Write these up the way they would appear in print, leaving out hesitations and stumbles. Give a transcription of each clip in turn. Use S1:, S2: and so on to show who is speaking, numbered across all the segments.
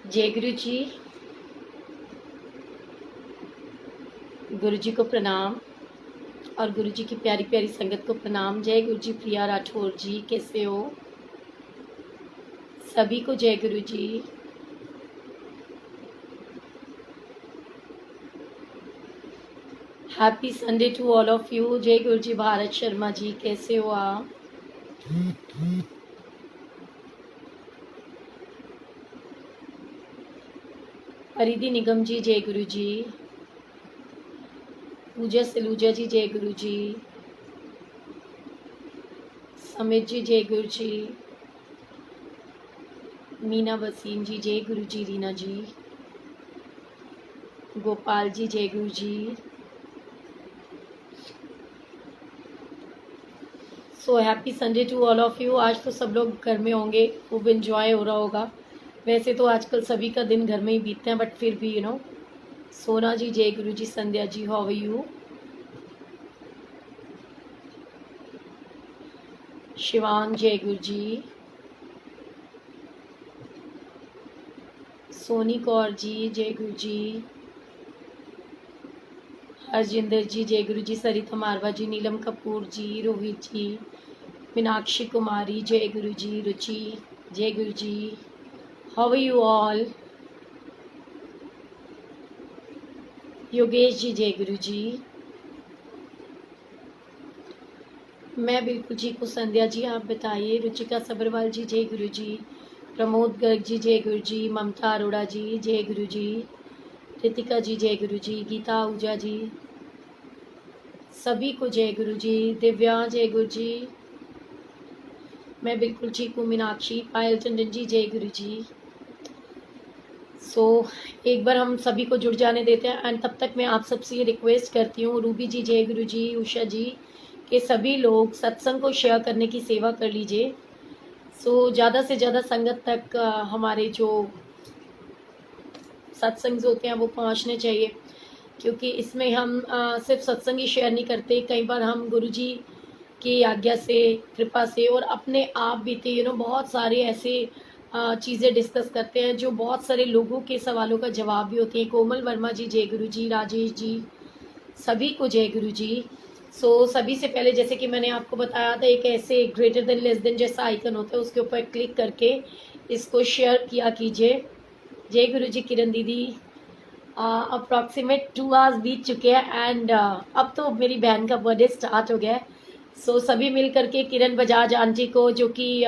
S1: जय गुरु जी को प्रणाम और गुरु जी की प्यारी प्यारी संगत को प्रणाम। जय गुरु जी। प्रिया राठौर जी कैसे हो? सभी को जय गुरु ji. Happy Sunday to all of you. जय गुरु जी। भारत शर्मा जी कैसे हो आप? परिधि निगम जी जय गुरु जी। पूजा सलूजा जी जय गुरु जी। समित जी जय गुरु जी। मीना वसीम जी जय गुरु जी। रीना जी, गोपाल जी जय गुरु ji. So happy Sunday to all of you. आज तो सब लोग घर में होंगे, खूब एंजॉय हो रहा होगा। वैसे तो आजकल सभी का दिन घर में ही बीतते हैं, बट फिर भी सोना जी जय गुरु जी। Sandhya ji how are you? Shivang जय गुरु जी। सोनी कौर जी जय गुरु जी। हरजिंदर जी जय गुरु जी। सरिता मारवा जी, नीलम कपूर जी, रोहित जी, मीनाक्षी कुमारी जय गुरु जी। रुचि जय गुरु ji. How are you all? Yogesh ji जय गुरु जी। मैं बिल्कुल ठीक हूँ संध्या जी, आप बताइए। रुचिका सबरवाल जी जय गुरु जी। प्रमोद गर्ग जी जय गुरु जी। ममता अरोड़ा जी जय गुरु जी। रितिका जी जय गुरु जी। गीता आहूजा जी, सभी को जय गुरु जी। दिव्या जय गुरु जी। मैं बिल्कुल ठीक हूँ। मीनाक्षी, पायल टंडन जी जय गुरु जी। एक बार हम सभी को जुड़ जाने देते हैं एंड तब तक मैं आप सबसे ये रिक्वेस्ट करती हूँ, रूबी जी जय गुरु जी, उषा जी, कि सभी लोग सत्संग को शेयर करने की सेवा कर लीजिए। ज़्यादा से ज़्यादा संगत तक हमारे जो सत्संग होते हैं वो पहुँचने चाहिए, क्योंकि इसमें हम सिर्फ सत्संग ही शेयर नहीं करते, कई बार हम गुरु जी की आज्ञा से, कृपा से और अपने आप बीते बहुत सारे ऐसे चीज़ें डिस्कस करते हैं जो बहुत सारे लोगों के सवालों का जवाब भी होती हैं। कोमल वर्मा जी जय गुरु जी। राजेश जी, सभी को जय गुरु जी। सभी से पहले जैसे कि मैंने आपको बताया था, एक ऐसे ग्रेटर देन लेस देन जैसा आइकन होता है, उसके ऊपर क्लिक करके इसको शेयर किया कीजिए। जय गुरु जी। किरण दीदी, अप्रॉक्सीमेट 2 आवर्स बीत चुके हैं एंड अब तो मेरी बहन का बर्थडे स्टार्ट हो गया है। सभी मिल करके किरण बजाज आंटी को, जो कि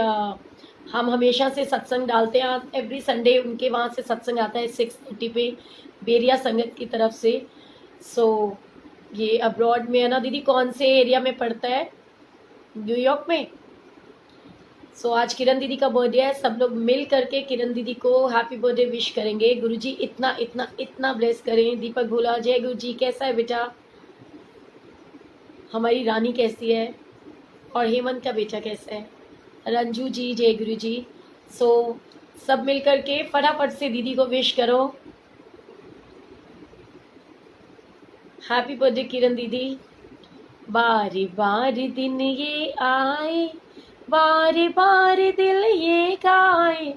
S1: हम हमेशा से सत्संग डालते हैं, एवरी संडे उनके वहाँ से सत्संग आता है 6:30 पे बेरिया संगत की तरफ से। ये अब्रॉड में है ना दीदी? कौन से एरिया में पड़ता है? न्यूयॉर्क में। आज किरण दीदी का बर्थडे है, सब लोग मिल करके किरण दीदी को हैप्पी बर्थडे विश करेंगे। गुरुजी इतना इतना इतना ब्लेस करें। दीपक भोला जय गुरु जी। कैसा है बेटा? हमारी रानी कैसी है? और हेमंत का बेटा कैसा है? रंजू जी जय गुरु जी। सब मिल करके फटाफट से दीदी को विश करो। हैप्पी बर्थडे किरण दीदी। बारी बारी दिन ये आए, बारी बारी दिल ये गाए,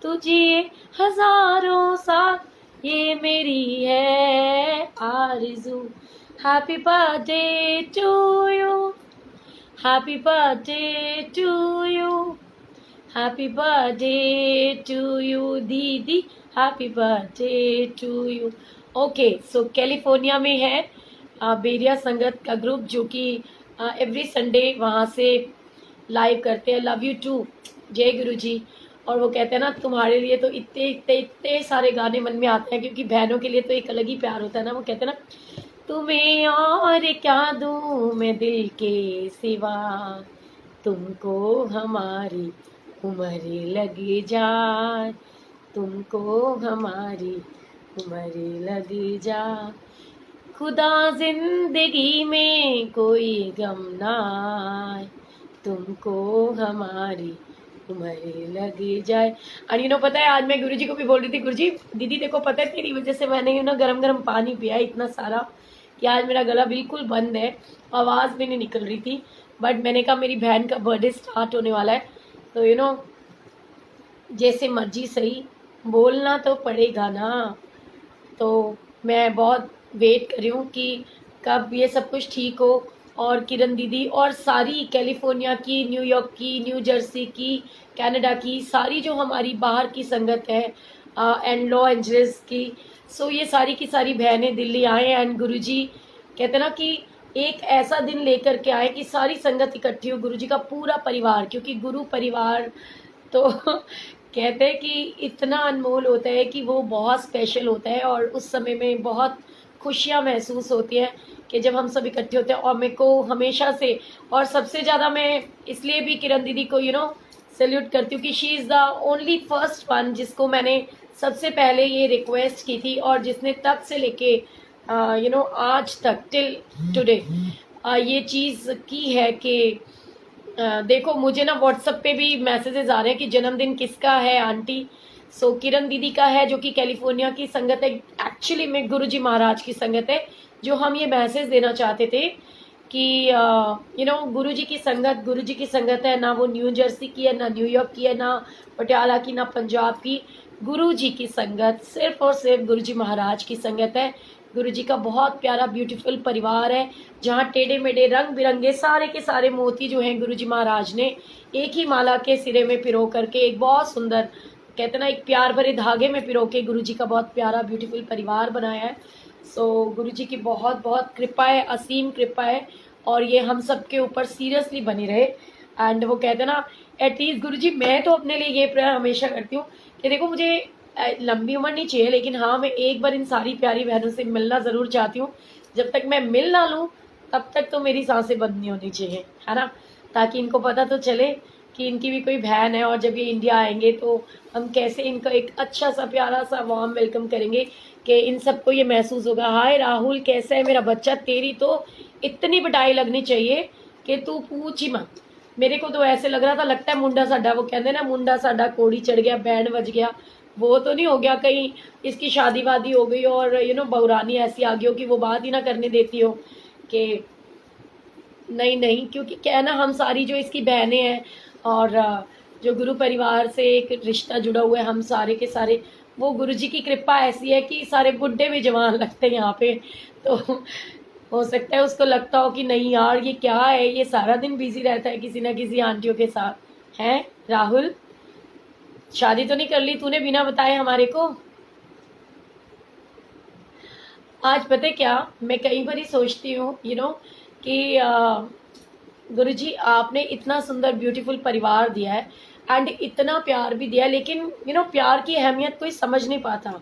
S1: तुझे हजारों साथ ये मेरी है आरज़ू। Happy birthday to you, happy birthday to you, happy birthday to you दीदी, happy birthday to you. Okay, California में है बेरिया संगत का ग्रुप, जो कि एवरी संडे वहाँ से लाइव करते हैं। Love you too. जय गुरु जी। और वो कहते हैं ना, तुम्हारे लिए तो इतने इतने इतने सारे गाने मन में आते हैं, क्योंकि बहनों के लिए तो एक अलग ही प्यार होता है ना। वो कहते हैं ना, तुम्हें और क्या दूँ मैं दिल के सिवा, तुमको हमारी उम्र लगी जाए, तुमको हमारी उम्र लगी जा, खुदा जिंदगी में कोई गम ना आए, तुमको हमारी उम्र लगी जाए। और पता है, आज मैं गुरुजी को भी बोल रही थी, गुरुजी दीदी देखो, पता है तेरी वजह से मैंने गरम गरम पानी पिया इतना सारा कि आज मेरा गला बिल्कुल बंद है, आवाज़ भी नहीं निकल रही थी। बट मैंने कहा मेरी बहन का बर्थडे स्टार्ट होने वाला है, तो जैसे मर्जी सही, बोलना तो पड़ेगा ना। तो मैं बहुत वेट कर रही हूँ कि कब ये सब कुछ ठीक हो। और किरण दीदी और सारी कैलिफोर्निया की, न्यूयॉर्क की, न्यू जर्सी की, कनाडा की, सारी जो हमारी बाहर की संगत है, एंड लॉ एंजलिस की, सो ये सारी की सारी बहनें दिल्ली आए। एंड गुरुजी कहते हैं ना कि एक ऐसा दिन लेकर के आए कि सारी संगत इकट्ठी हो, गुरुजी का पूरा परिवार, क्योंकि गुरु परिवार तो कहते हैं कि इतना अनमोल होता है कि वो बहुत स्पेशल होता है। और उस समय में बहुत खुशियाँ महसूस होती हैं कि जब हम सब इकट्ठे होते हैं। और मेरे को हमेशा से, और सबसे ज़्यादा मैं इसलिए भी किरण दीदी को सैल्यूट करती हूँ कि she is the only first one जिसको मैंने सबसे पहले ये रिक्वेस्ट की थी, और जिसने तब से लेके आज तक टिल टुडे ये चीज़ की है कि देखो मुझे ना व्हाट्सएप पे भी मैसेजेस आ रहे हैं कि जन्मदिन किसका है आंटी। सो किरण दीदी का है, जो कि कैलिफोर्निया की संगत है, एक्चुअली में गुरुजी महाराज की संगत है। जो हम ये मैसेज देना चाहते थे कि गुरुजी की संगत, गुरुजी की संगत है ना, वो न्यू जर्सी की है, ना न्यूयॉर्क की है, ना पटियाला की, ना पंजाब की। गुरुजी की संगत सिर्फ और सिर्फ गुरुजी महाराज की संगत है। गुरुजी का बहुत प्यारा ब्यूटीफुल परिवार है, जहाँ टेढ़े मेढ़े रंग बिरंगे सारे के सारे मोती जो हैं गुरुजी महाराज ने एक ही माला के सिरे में पिरो करके एक बहुत सुंदर, कहते ना, एक प्यार भरे धागे में पिरो के गुरुजी का बहुत प्यारा ब्यूटीफुल परिवार बनाया है। सो गुरुजी की बहुत बहुत कृपा है, असीम कृपा है, और ये हम सब के ऊपर सीरियसली बनी रहे। एंड वो कहते ना, एटलीस्ट गुरुजी मैं तो अपने लिए ये प्रेयर हमेशा करती हूँ कि देखो मुझे लंबी उम्र नहीं चाहिए, लेकिन हाँ मैं एक बार इन सारी प्यारी बहनों से मिलना ज़रूर चाहती हूँ। जब तक मैं मिल ना लूँ तब तक तो मेरी सांसें बंद नहीं होनी चाहिए, है ना, ताकि इनको पता तो चले कि इनकी भी कोई बहन है। और जब ये इंडिया आएंगे तो हम कैसे इनका एक अच्छा सा प्यारा सा वार्म वेलकम करेंगे कि इन सबको ये महसूस होगा, हाय राहुल कैसा है मेरा बच्चा, तेरी तो इतनी पिटाई लगनी चाहिए कि तू पूछ ही मत। मेरे को तो ऐसे लग रहा था, लगता है मुंडा साडा, वो कहते ना मुंडा साडा कोड़ी चढ़ गया, बैंड बज गया, वो तो नहीं हो गया कहीं इसकी शादी वादी हो गई और बहुरानी ऐसी आ गई हो कि वो बात ही ना करने देती हो कि नहीं नहीं। क्योंकि क्या है ना, हम सारी जो इसकी बहनें हैं और जो गुरु परिवार से एक रिश्ता जुड़ा हुआ है, हम सारे के सारे, वो गुरुजी की कृपा ऐसी है कि सारे बुढ़े भी जवान लगते हैं यहाँ पे। तो हो सकता है उसको लगता हो कि नहीं यार ये क्या है, ये सारा दिन बिजी रहता है किसी ना किसी आंटियों के साथ। हैं राहुल, शादी तो नहीं कर ली तूने बिना बताए हमारे को? आज पता है क्या, मैं कई बार ही सोचती हूँ कि गुरुजी आपने इतना सुंदर ब्यूटीफुल परिवार दिया है एंड इतना प्यार भी दिया है, लेकिन प्यार की अहमियत कोई समझ नहीं पाता।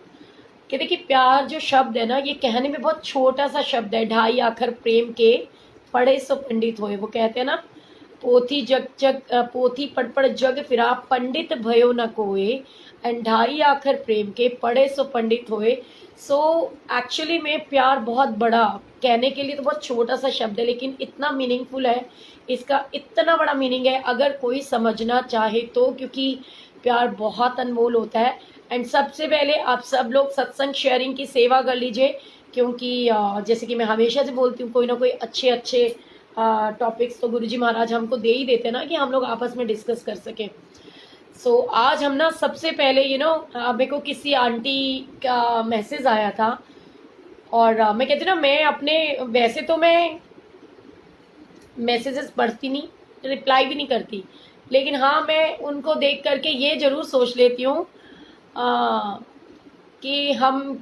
S1: कि देखिए प्यार जो शब्द है ना, ये कहने में बहुत छोटा सा शब्द है, ढाई आखर प्रेम के पढ़े सो पंडित होए, वो कहते हैं ना, पोथी जग जग पोथी पढ़ पढ़ जग फिरा पंडित भयो न कोए, एंड ढाई आखर प्रेम के पढ़े सो पंडित होए। सो एक्चुअली में प्यार बहुत बड़ा, कहने के लिए तो बहुत छोटा सा शब्द है, लेकिन इतना मीनिंगफुल है, इसका इतना बड़ा मीनिंग है अगर कोई समझना चाहे तो, क्योंकि प्यार बहुत अनमोल होता है। एंड सबसे पहले आप सब लोग सत्संग शेयरिंग की सेवा कर लीजिए, क्योंकि जैसे कि मैं हमेशा से बोलती हूँ, कोई ना कोई अच्छे अच्छे टॉपिक्स तो गुरुजी महाराज हमको दे ही देते हैं ना कि हम लोग आपस में डिस्कस कर सकें। सो आज हम ना सबसे पहले मेरे को किसी आंटी का मैसेज आया था, और मैं कहती ना, मैं अपने, वैसे तो मैं मैसेजेस पढ़ती नहीं, रिप्लाई भी नहीं करती, लेकिन हाँ मैं उनको देख करके ये ज़रूर सोच लेती हूँ कि हम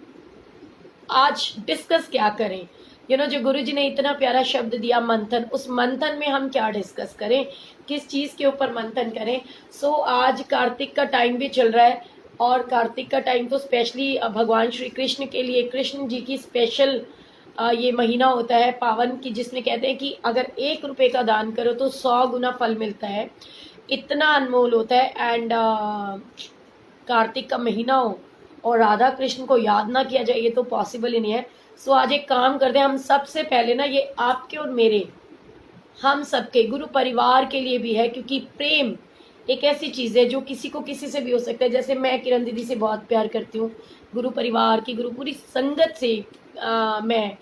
S1: आज डिस्कस क्या करें। जो गुरुजी ने इतना प्यारा शब्द दिया मंथन, उस मंथन में हम क्या डिस्कस करें, किस चीज़ के ऊपर मंथन करें। सो आज कार्तिक का टाइम भी चल रहा है, और कार्तिक का टाइम तो स्पेशली भगवान श्री कृष्ण के लिए, कृष्ण जी की स्पेशल ये महीना होता है पावन, की जिसमें कहते हैं कि अगर 1 रुपये का दान करो तो 100 गुना फल मिलता है, इतना अनमोल होता है। एंड कार्तिक का महीना हो और राधा कृष्ण को याद ना किया जाए, ये तो पॉसिबल ही नहीं है। सो आज एक काम करते हैं, हम सबसे पहले ना, ये आपके और मेरे, हम सबके गुरु परिवार के लिए भी है, क्योंकि प्रेम एक ऐसी चीज़ है जो किसी को किसी से भी हो सकता है। जैसे मैं किरण दीदी से बहुत प्यार करती हूँ, गुरु परिवार की, गुरु पूरी संगत से मैं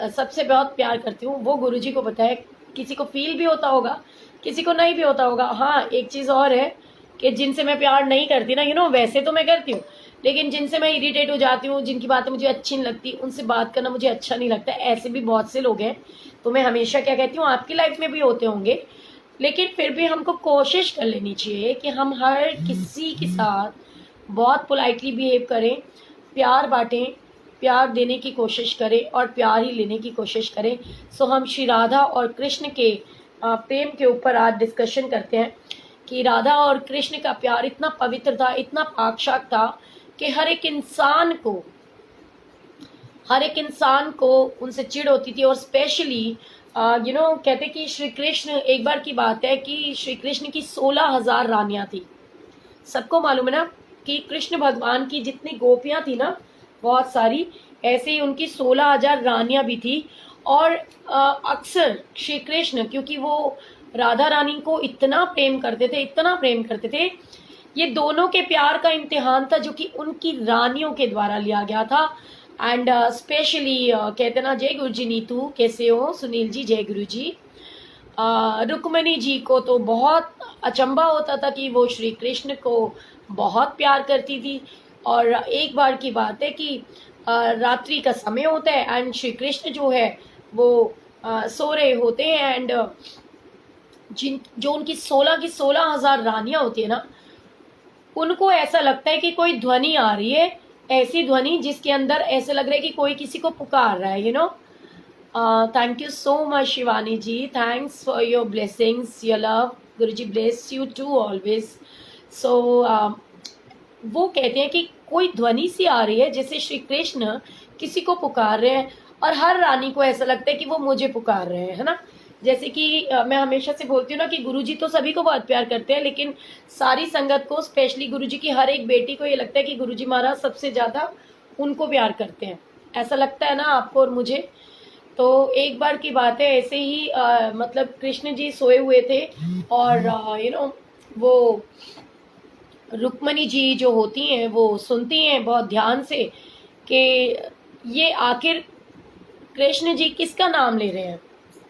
S1: सबसे बहुत प्यार करती हूँ। वो गुरुजी को पता है, किसी को फील भी होता होगा, किसी को नहीं भी होता होगा। हाँ एक चीज़ और है कि जिनसे मैं प्यार नहीं करती ना, वैसे तो मैं करती हूँ, लेकिन जिनसे मैं इरिटेट हो जाती हूँ, जिनकी बातें मुझे अच्छी नहीं लगती, उनसे बात करना मुझे अच्छा नहीं लगता। ऐसे भी बहुत से लोग हैं। तो मैं हमेशा क्या कहती हूँ, आपकी लाइफ में भी होते होंगे, लेकिन फिर भी हमको कोशिश कर लेनी चाहिए कि हम हर किसी के साथ बहुत पोलाइटली बिहेव करें, प्यार बांटें, प्यार देने की कोशिश करें और प्यार ही लेने की कोशिश करें। सो हम श्री राधा और कृष्ण के प्रेम के ऊपर आज डिस्कशन करते हैं कि राधा और कृष्ण का प्यार इतना पवित्र था, इतना पाकशाक था कि हर एक इंसान को उनसे चिढ़ होती थी। और स्पेशली कहते कि श्री कृष्ण, एक बार की बात है कि श्री कृष्ण की 16,000 रानियां थी। सबको मालूम है ना कि कृष्ण भगवान की जितनी गोपियां थी ना, बहुत सारी, ऐसे ही उनकी 16,000 रानियां भी थी। और अक्सर श्री कृष्ण, क्योंकि वो राधा रानी को इतना प्रेम करते थे, ये दोनों के प्यार का इम्तिहान था जो कि उनकी रानियों के द्वारा लिया गया था। एंड स्पेशली कहते ना, जय गुरु जी नीतू, कैसे हो सुनील जी, जय गुरु जी। रुक्मणी जी को तो बहुत अचंभा होता था कि वो श्री कृष्ण को बहुत प्यार करती थी। और एक बार की बात है कि रात्रि का समय होता है एंड श्री कृष्ण जो है वो सो रहे होते हैं। एंड जो उनकी 16,000 रानियां होती है ना, उनको ऐसा लगता है कि कोई ध्वनि आ रही है, ऐसी ध्वनि जिसके अंदर ऐसे लग रहा है कि कोई किसी को पुकार रहा है। Thank you so much Shivani ji, thanks for your blessings, your love, गुरु जी ब्लेस यू टू ऑलवेज। सो वो कहते हैं कि कोई ध्वनि सी आ रही है जैसे श्री कृष्ण किसी को पुकार रहे हैं, और हर रानी को ऐसा लगता है कि वो मुझे पुकार रहे हैं, है ना। जैसे कि मैं हमेशा से बोलती हूँ ना कि गुरुजी तो सभी को बहुत प्यार करते हैं, लेकिन सारी संगत को, स्पेशली गुरुजी की हर एक बेटी को ये लगता है कि गुरुजी महाराज सबसे ज़्यादा उनको प्यार करते हैं। ऐसा लगता है ना आपको और मुझे। तो एक बार की बात है, ऐसे ही मतलब कृष्ण जी सोए हुए थे और वो रुक्मणी जी जो होती हैं वो सुनती हैं बहुत ध्यान से कि ये आखिर कृष्ण जी किसका नाम ले रहे हैं,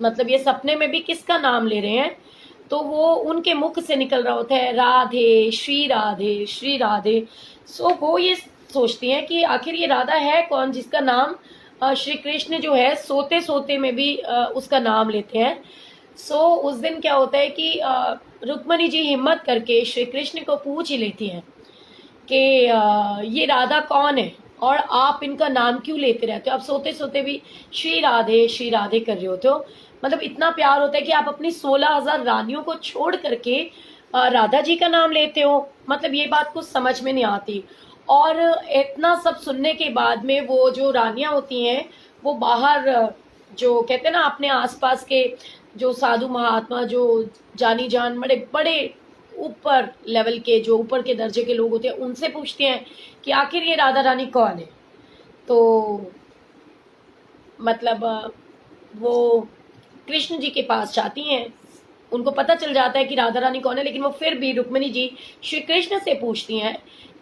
S1: मतलब ये सपने में भी किसका नाम ले रहे हैं। तो वो उनके मुख से निकल रहा होता है, राधे श्री राधे श्री राधे। सो वो ये सोचती हैं कि आखिर ये राधा है कौन जिसका नाम श्री कृष्ण जो है सोते सोते में भी उसका नाम लेते हैं। सो उस दिन क्या होता है कि रुक्मणी जी हिम्मत करके श्री कृष्ण को पूछ ही लेती हैं कि ये राधा कौन है और आप इनका नाम क्यों लेते रहते हो, आप सोते सोते भी श्री राधे कर रहे होते हो। मतलब इतना प्यार होता है कि आप अपनी 16,000 रानियों को छोड़ करके राधा जी का नाम लेते हो। मतलब ये बात कुछ समझ में नहीं आती। और इतना सब सुनने के बाद में वो जो रानियां होती हैं वो बाहर, जो कहते हैं ना अपने आसपास के जो साधु महात्मा, जो जानी जान बड़े बड़े ऊपर लेवल के, जो ऊपर के दर्जे के लोग होते हैं, उनसे पूछते हैं कि आखिर ये राधा रानी कौन है। तो मतलब वो कृष्ण जी के पास जाती हैं, उनको पता चल जाता है कि राधा रानी कौन है, लेकिन वो फिर भी रुक्मणी जी श्री कृष्ण से पूछती हैं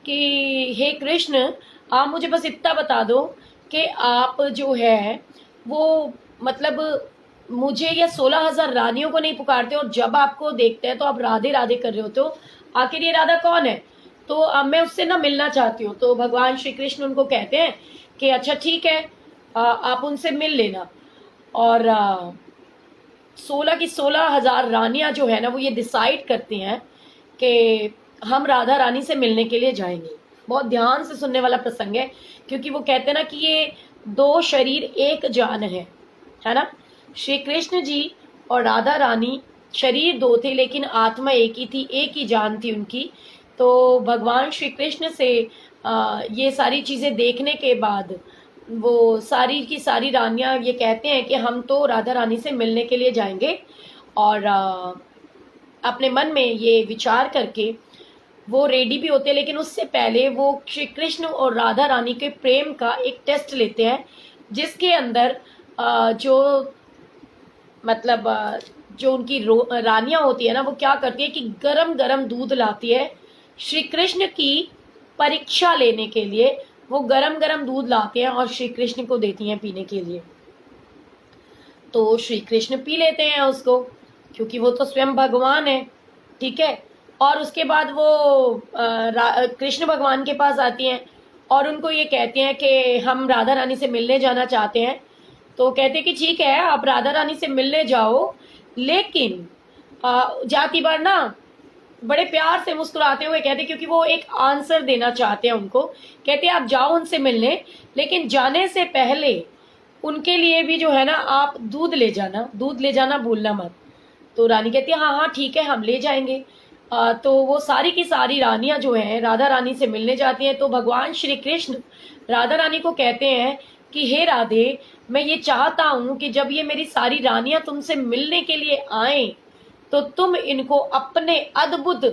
S1: कि हे कृष्ण, आप मुझे बस इतना बता दो कि आप जो है वो मतलब मुझे या 16,000 रानियों को नहीं पुकारते, और जब आपको देखते हैं तो आप राधे राधे कर रहे होते हो, आखिर ये राधा कौन है। तो अब मैं उससे ना मिलना चाहती हूँ। तो भगवान श्री कृष्ण उनको कहते हैं कि अच्छा ठीक है, आप उनसे मिल लेना। और 16,000 रानियां जो है ना वो ये डिसाइड करती हैं कि हम राधा रानी से मिलने के लिए जाएंगे। बहुत ध्यान से सुनने वाला प्रसंग है, क्योंकि वो कहते हैं ना कि ये 2 शरीर एक जान है ना। श्री कृष्ण जी और राधा रानी शरीर 2 थे लेकिन आत्मा एक ही थी, एक ही जान थी उनकी। तो भगवान श्री कृष्ण से ये सारी चीज़ें देखने के बाद वो सारी की सारी रानियां ये कहते हैं कि हम तो राधा रानी से मिलने के लिए जाएंगे। और अपने मन में ये विचार करके वो रेडी भी होते हैं, लेकिन उससे पहले वो श्री कृष्ण और राधा रानी के प्रेम का एक टेस्ट लेते हैं, जिसके अंदर जो मतलब जो उनकी रानियां होती है ना वो क्या करती है कि गरम गरम दूध लाती है श्री कृष्ण की परीक्षा लेने के लिए। वो गरम गरम दूध लाते हैं और श्री कृष्ण को देती हैं पीने के लिए। तो श्री कृष्ण पी लेते हैं उसको, क्योंकि वो तो स्वयं भगवान है, ठीक है। और उसके बाद वो कृष्ण भगवान के पास आती हैं और उनको ये कहते हैं कि हम राधा रानी से मिलने जाना चाहते हैं। तो कहते हैं कि ठीक है, आप राधा रानी से मिलने जाओ, लेकिन जाती बार ना बड़े प्यार से मुस्कुराते हुए कहते, क्योंकि वो एक आंसर देना चाहते हैं उनको। कहते हैं आप जाओ उनसे मिलने, लेकिन जाने से पहले उनके लिए भी जो है ना आप दूध ले जाना भूलना मत। तो रानी कहती है हाँ हाँ ठीक है, हम ले जाएंगे। तो वो सारी की सारी रानियां जो हैं राधा रानी से मिलने जाती हैं। तो भगवान श्री कृष्ण राधा रानी को कहते हैं कि हे राधे, मैं ये चाहता हूं कि जब ये मेरी सारी रानियां तुमसे मिलने के लिए आए तो तुम इनको अपने अद्भुत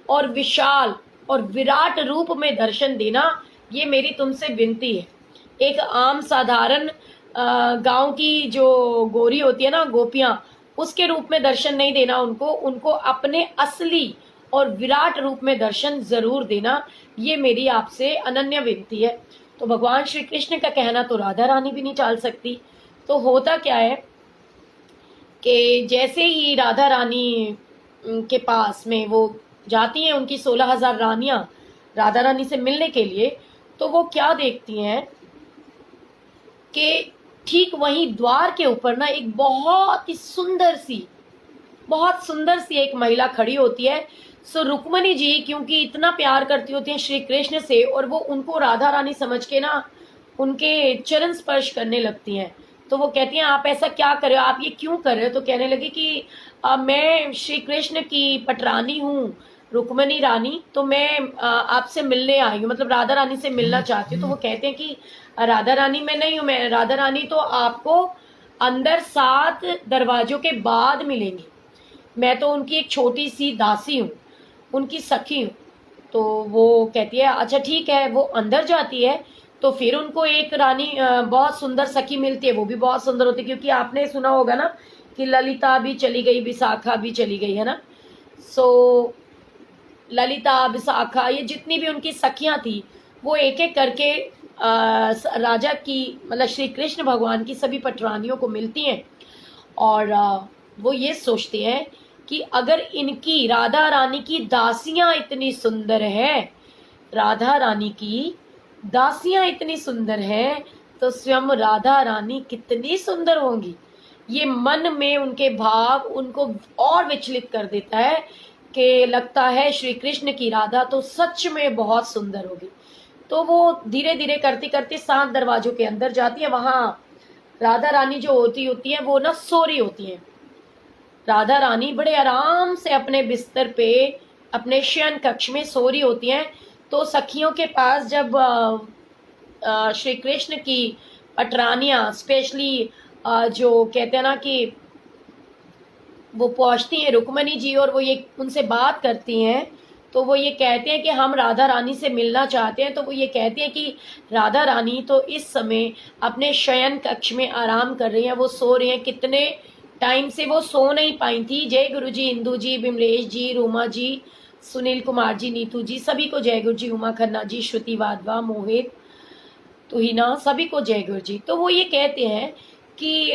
S1: और विशाल और विराट रूप में दर्शन देना, ये मेरी तुमसे विनती है। एक आम साधारण गांव की जो गोरी होती है ना, गोपियां, उसके रूप में दर्शन नहीं देना उनको, उनको अपने असली और विराट रूप में दर्शन जरूर देना, ये मेरी आपसे अनन्य विनती है। तो भगवान श्री कृष्ण का कहना तो राधा रानी भी नहीं टाल सकती। तो होता क्या है कि जैसे ही राधा रानी के पास में वो जाती हैं, उनकी 16,000 रानियां राधा रानी से मिलने के लिए, तो वो क्या देखती हैं कि ठीक वहीं द्वार के ऊपर ना एक बहुत सुंदर सी एक महिला खड़ी होती है। सो रुक्मणी जी क्योंकि इतना प्यार करती होती हैं श्री कृष्ण से, और वो उनको राधा रानी समझ के ना उनके चरण स्पर्श करने लगती हैं। तो वो कहती हैं आप ऐसा क्या कर रहे हो, आप ये क्यों कर रहे हो। तो कहने लगी कि मैं श्री कृष्ण की पटरानी हूँ, रुक्मणी रानी, तो मैं आपसे मिलने आई हूँ, मतलब राधा रानी से मिलना चाहती हूँ। तो वो कहते हैं कि राधा रानी मैं नहीं हूँ, मैं राधा रानी तो आपको अंदर 7 दरवाजों के बाद मिलेंगी, मैं तो उनकी एक छोटी सी दासी हूँ, उनकी सखी हूँ। तो वो कहती है अच्छा ठीक है। वो अंदर जाती है तो फिर उनको एक रानी बहुत सुंदर सखी मिलती है, वो भी बहुत सुंदर होती है, क्योंकि आपने सुना होगा ना कि ललिता भी चली गई, विशाखा भी चली गई, है ना। सो ललिता, विशाखा, ये जितनी भी उनकी सखियां थी वो एक एक करके राजा की, मतलब श्री कृष्ण भगवान की सभी पटरानियों को मिलती हैं। और वो ये सोचते हैं कि अगर इनकी राधा रानी की दासियां इतनी सुंदर है, राधा रानी की दासियां इतनी सुंदर हैं, तो स्वयं राधा रानी कितनी सुंदर होंगी। ये मन में उनके भाव उनको और विचलित कर देता है कि लगता है श्री कृष्ण की राधा तो सच में बहुत सुंदर होगी। तो वो धीरे धीरे करती करती 7 दरवाजों के अंदर जाती है। वहां राधा रानी जो होती है वो ना सो रही होती है। राधा रानी बड़े आराम से अपने बिस्तर पे अपने शयन कक्ष में सो रही होती हैं। तो सखियों के पास जब श्री कृष्ण की पटरानियां स्पेशली जो कहते हैं ना कि वो पहुंचती हैं रुक्मणी जी, और वो ये उनसे बात करती हैं, तो वो ये कहते हैं कि हम राधा रानी से मिलना चाहते हैं। तो वो ये कहते हैं कि राधा रानी तो इस समय अपने शयन कक्ष में आराम कर रही हैं, वो सो रही हैं। कितने टाइम से वो सो नहीं पाई थी। जय गुरु जी, इंदू जी, बिमलेश जी, रूमा जी, सुनील कुमार जी, नीतू जी, सभी को जय गुरु जी, उमा खन्ना जी, श्रुति वाधवा, मोहित, तुहिना, सभी को जय गुरु जी। तो वो ये कहते हैं कि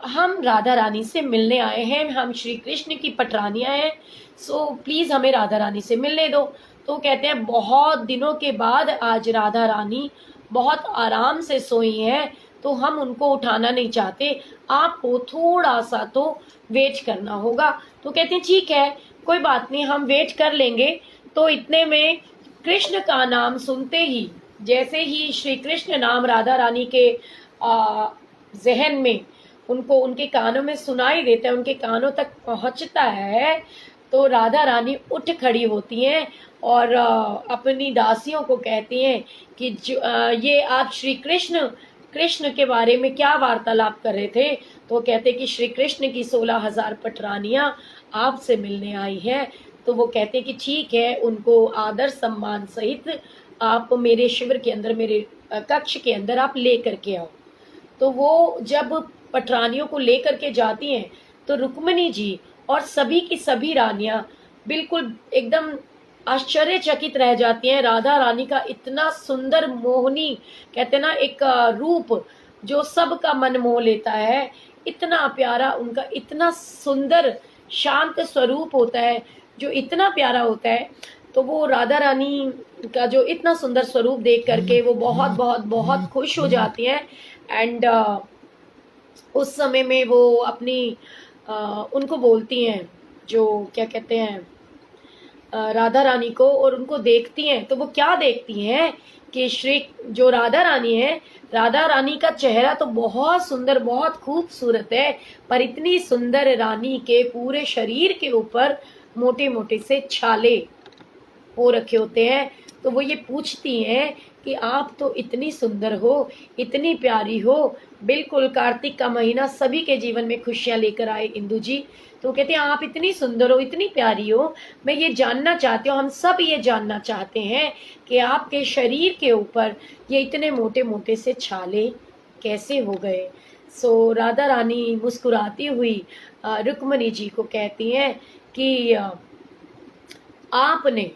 S1: हम राधा रानी से मिलने आए हैं, हम श्री कृष्ण की पटरानियां हैं, सो प्लीज हमें राधा रानी से मिलने दो। तो कहते हैं बहुत दिनों के बाद आज राधा रानी बहुत आराम से सोई हैं, तो हम उनको उठाना नहीं चाहते, आपको थोड़ा सा तो वेट करना होगा। तो कहते हैं ठीक है, कोई बात नहीं, हम वेट कर लेंगे। तो इतने में कृष्ण का नाम सुनते ही, जैसे ही श्री कृष्ण नाम राधा रानी के जहन में उनको उनके कानों में सुनाई देता है, उनके कानों तक पहुंचता है, तो राधा रानी उठ खड़ी होती हैं और अपनी दासियों को कहती हैं कि ये आप श्री कृष्ण के बारे में क्या वार्तालाप कर रहे थे। तो कहते कि श्री कृष्ण की 16,000 पटरानियां आपसे मिलने आई हैं। तो वो कहते कि ठीक है, उनको आदर सम्मान सहित आप मेरे शिविर के अंदर, मेरे कक्ष के अंदर आप ले करके आओ। तो वो जब पटरानियों को लेकर के जाती हैं तो रुक्मणी जी और सभी की सभी रानियां बिल्कुल एकदम आश्चर्यचकित रह जाती हैं। राधा रानी का इतना सुंदर मोहनी, कहते ना एक रूप जो सबका मन मोह लेता है, इतना प्यारा उनका इतना सुंदर शांत स्वरूप होता है। जो इतना प्यारा होता है। तो वो राधा रानी का जो इतना सुंदर स्वरूप देख करके वो बहुत बहुत बहुत खुश हो जाती हैं। एंड उस समय में वो अपनी उनको बोलती हैं, जो क्या कहते हैं, राधा रानी को, और उनको देखती हैं। तो वो क्या देखती हैं कि श्री जो राधा रानी है, राधा रानी का चेहरा तो बहुत सुंदर, बहुत खूबसूरत है, पर इतनी सुंदर रानी के पूरे शरीर के ऊपर मोटे मोटे से छाले हो रखे होते हैं। तो वो ये पूछती हैं कि आप तो इतनी सुंदर हो, इतनी प्यारी हो, बिल्कुल कार्तिक का महीना सभी के जीवन में खुशियां लेकर आए इंदु जी। तो कहते हैं आप इतनी सुंदर हो, इतनी प्यारी हो, मैं ये जानना चाहती हूँ, हम सब ये जानना चाहते हैं कि आपके शरीर के ऊपर ये इतने मोटे मोटे से छाले कैसे हो गए। सो राधा रानी मुस्कुराती हुई रुक्मणी जी को कहती हैं कि आपने,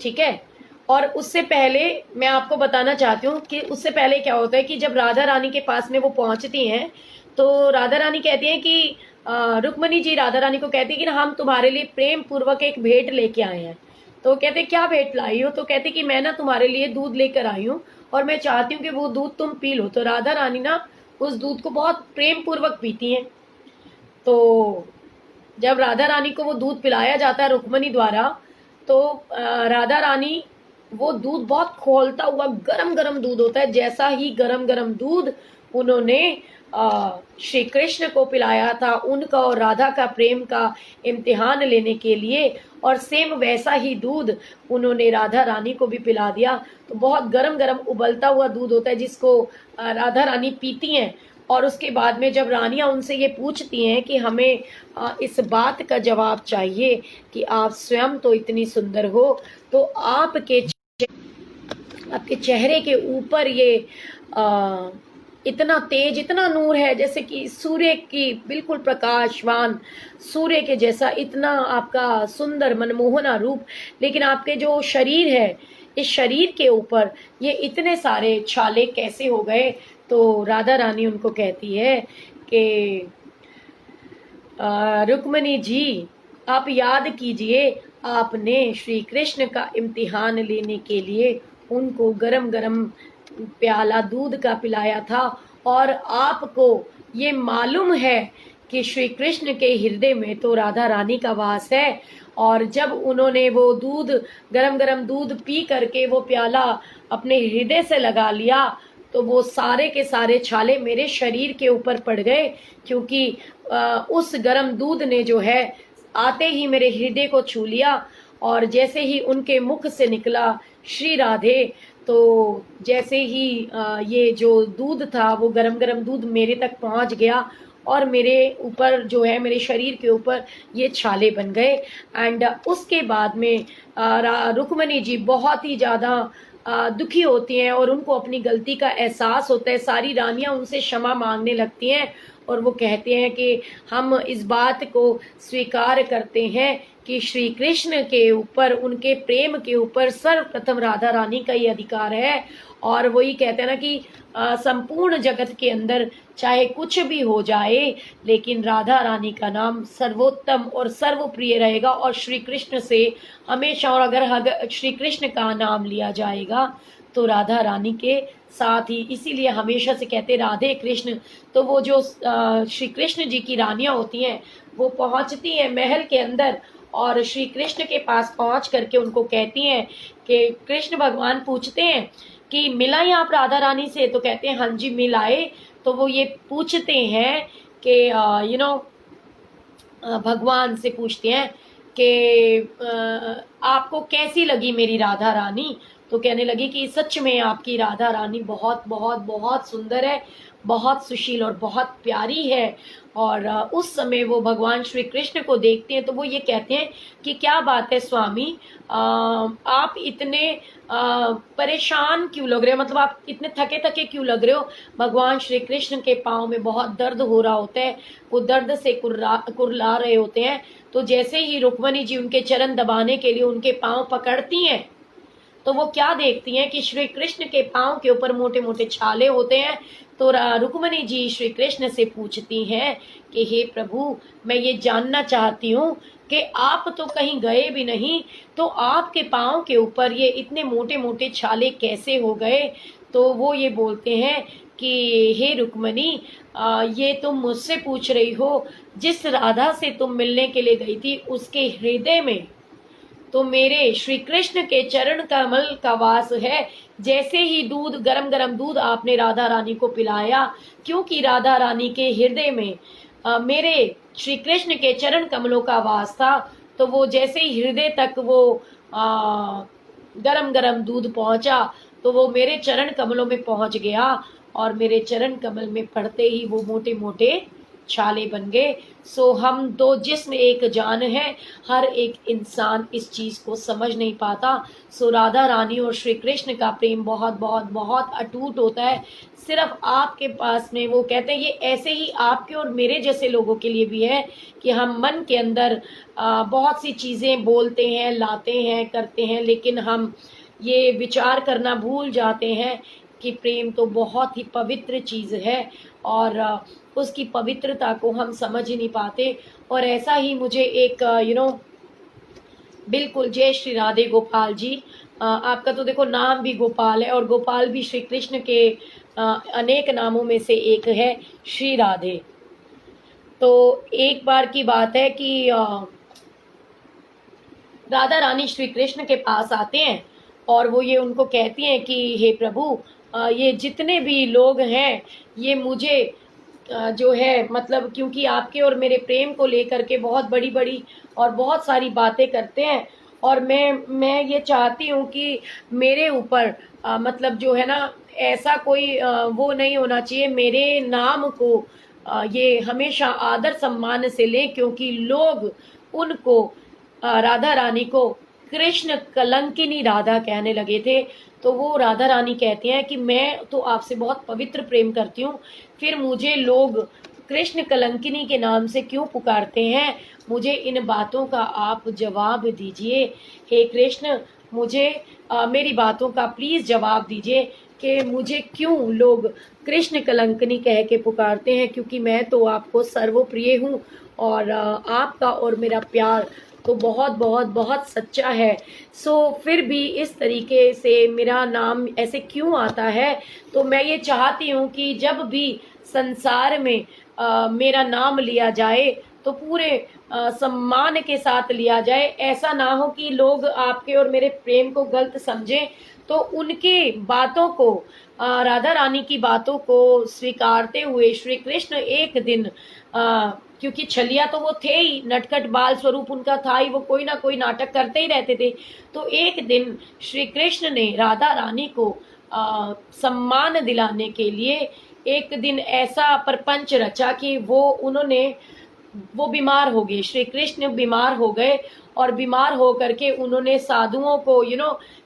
S1: ठीक है। और उससे पहले मैं आपको बताना चाहती हूँ कि उससे पहले क्या होता है कि जब राधा रानी के पास में वो पहुंचती हैं, तो राधा रानी कहती हैं कि रुक्मणी जी राधा रानी को कहती है कि हम तुम्हारे लिए प्रेम पूर्वक एक भेंट लेके आए हैं। तो कहते क्या भेंट लाई हो? तो कहते कि मैं ना तुम्हारे लिए दूध लेकर आई हूँ और मैं चाहती हूँ कि वो दूध तुम पी लो। तो राधा रानी ना उस दूध को बहुत प्रेम पूर्वक पीती हैं। तो जब राधा रानी को वो दूध पिलाया जाता है रुक्मणी द्वारा, तो राधा रानी वो दूध बहुत खोलता हुआ गरम गरम दूध होता है, जैसा ही गरम गरम दूध उन्होंने श्री कृष्ण को पिलाया था उनका और राधा का प्रेम का इम्तिहान लेने के लिए, और सेम वैसा ही दूध उन्होंने राधा रानी को भी पिला दिया। तो बहुत गरम गरम उबलता हुआ दूध होता है जिसको राधा रानी पीती हैं। और उसके बाद में जब रानियां उनसे ये पूछती हैं कि हमें इस बात का जवाब चाहिए कि आप स्वयं तो इतनी सुंदर हो, तो आपके चेहरे के ऊपर ये इतना तेज, इतना नूर है, जैसे कि सूर्य की बिल्कुल प्रकाशवान सूर्य के जैसा इतना आपका सुंदर मनमोहना रूप, लेकिन आपके जो शरीर है, इस शरीर के ऊपर ये इतने सारे छाले कैसे हो गए। तो राधा रानी उनको कहती है कि रुक्मणी जी, आप याद कीजिए, आपने श्री कृष्ण का इम्तिहान लेने के लिए उनको गरम गरम प्याला दूध का पिलाया था, और आपको ये मालूम है कि श्री कृष्ण के हृदय में तो राधा रानी का वास है। और जब उन्होंने वो दूध, गरम गरम दूध पी करके वो प्याला अपने हृदय से लगा लिया, तो वो सारे के सारे छाले मेरे शरीर के ऊपर पड़ गए, क्योंकि उस गरम दूध ने जो है आते ही मेरे हृदय को छू लिया। और जैसे ही उनके मुख से निकला श्री राधे, तो जैसे ही ये जो दूध था वो गरम गरम दूध मेरे तक पहुंच गया, और मेरे ऊपर जो है, मेरे शरीर के ऊपर ये छाले बन गए। एंड उसके बाद में रुक्मणी जी बहुत ही ज़्यादा दुखी होती हैं और उनको अपनी गलती का एहसास होता है। सारी रानियां उनसे क्षमा मांगने लगती हैं और वो कहते हैं कि हम इस बात को स्वीकार करते हैं कि श्री कृष्ण के ऊपर, उनके प्रेम के ऊपर सर्वप्रथम राधा रानी का ही अधिकार है। और वही कहते हैं ना कि संपूर्ण जगत के अंदर चाहे कुछ भी हो जाए, लेकिन राधा रानी का नाम सर्वोत्तम और सर्वप्रिय रहेगा और श्री कृष्ण से हमेशा। और अगर श्री कृष्ण का नाम लिया जाएगा तो राधा रानी के साथ ही, इसीलिए हमेशा से कहते राधे कृष्ण। तो वो जो श्री कृष्ण जी की रानियां होती हैं वो पहुंचती हैं महल के अंदर और श्री कृष्ण के पास पहुंच करके उनको कहती हैं कि कृष्ण भगवान पूछते हैं कि मिलाई आप राधा रानी से? तो कहते हैं हाँ जी मिलाए। तो वो ये पूछते हैं कि भगवान से पूछते हैं कि आपको कैसी लगी मेरी राधा रानी? तो कहने लगी कि सच में आपकी राधा रानी बहुत बहुत बहुत सुंदर है, बहुत सुशील और बहुत प्यारी है। और उस समय वो भगवान श्री कृष्ण को देखते हैं तो वो ये कहते हैं कि क्या बात है स्वामी, आप इतने परेशान क्यों लग रहे हो, मतलब आप इतने थके थके क्यों लग रहे हो? भगवान श्री कृष्ण के पाँव में बहुत दर्द हो रहा होता है, वो दर्द से कुरला रहे होते हैं। तो जैसे ही रुक्मणी जी उनके चरण दबाने के लिए उनके पाँव पकड़ती हैं तो वो क्या देखती हैं कि श्री कृष्ण के पाँव के ऊपर मोटे मोटे छाले होते हैं। तो रुक्मणी जी श्री कृष्ण से पूछती हैं कि हे प्रभु, मैं ये जानना चाहती हूँ कि आप तो कहीं गए भी नहीं, तो आपके पाँव के ऊपर ये इतने मोटे मोटे छाले कैसे हो गए। तो वो ये बोलते हैं कि हे रुक्मणी, ये तुम मुझसे पूछ रही हो, जिस राधा से तुम मिलने के लिए गई थी उसके हृदय में तो मेरे श्री कृष्ण के चरण कमल का वास है। जैसे ही दूध, गरम गरम दूध आपने राधा रानी को पिलाया, क्योंकि राधा रानी के हृदय में मेरे श्री कृष्ण के चरण कमलों का वास था, तो वो जैसे ही हृदय तक वो गरम गरम दूध पहुंचा, तो वो मेरे चरण कमलों में पहुंच गया, और मेरे चरण कमल में पड़ते ही वो मोटे मोटे छाले बन गए। सो हम दो जिस्म एक जान है, हर एक इंसान इस चीज को समझ नहीं पाता। सो राधा रानी और श्री कृष्ण का प्रेम बहुत बहुत बहुत अटूट होता है। सिर्फ आपके पास में, वो कहते हैं ये ऐसे ही आपके और मेरे जैसे लोगों के लिए भी है कि हम मन के अंदर बहुत सी चीजें बोलते हैं, लाते हैं, करते हैं, लेकिन हम ये विचार करना भूल जाते हैं कि प्रेम तो बहुत ही पवित्र चीज है, और उसकी पवित्रता को हम समझ ही नहीं पाते। और ऐसा ही मुझे एक बिल्कुल, जय श्री राधे गोपाल जी। आपका तो देखो नाम भी गोपाल है, और गोपाल भी श्री कृष्ण के अनेक नामों में से एक है, श्री राधे। तो एक बार की बात है कि राधा रानी श्री कृष्ण के पास आते हैं, और वो ये उनको कहती हैं कि हे प्रभु, ये जितने भी लोग हैं, ये मुझे जो है, मतलब क्योंकि आपके और मेरे प्रेम को लेकर के बहुत बड़ी बड़ी और बहुत सारी बातें करते हैं, और मैं ये चाहती हूँ कि मेरे ऊपर मतलब जो है ना, ऐसा कोई वो नहीं होना चाहिए, मेरे नाम को ये हमेशा आदर सम्मान से लें, क्योंकि लोग उनको राधा रानी को कृष्ण कलंकिनी राधा कहने लगे थे। तो वो राधा रानी कहती हैं कि मैं तो आपसे बहुत पवित्र प्रेम करती हूँ, फिर मुझे लोग कृष्ण कलंकिनी के नाम से क्यों पुकारते हैं, मुझे इन बातों का आप जवाब दीजिए। हे कृष्ण, मुझे मेरी बातों का प्लीज जवाब दीजिए कि मुझे क्यों लोग कृष्ण कलंकिनी कह के पुकारते हैं, क्योंकि मैं तो आपको सर्वप्रिय हूँ, और आपका और मेरा प्यार तो बहुत बहुत बहुत सच्चा है। सो फिर भी इस तरीके से मेरा नाम ऐसे क्यों आता है। तो मैं ये चाहती हूँ कि जब भी संसार में मेरा नाम लिया जाए तो पूरे सम्मान के साथ लिया जाए। ऐसा ना हो कि लोग आपके और मेरे प्रेम को गलत समझें। तो उनके बातों को, राधा रानी की बातों को स्वीकारते हुए श्री कृष्ण एक दिन, क्योंकि छलिया तो वो थे ही, नटखट बाल स्वरूप उनका था ही, वो कोई ना कोई नाटक करते ही रहते थे। तो एक दिन श्री कृष्ण ने राधा रानी को सम्मान दिलाने के लिए एक दिन ऐसा प्रपंच रचा कि वो बीमार हो गए, श्री कृष्ण बीमार हो गए, और बीमार हो करके उन्होंने साधुओं को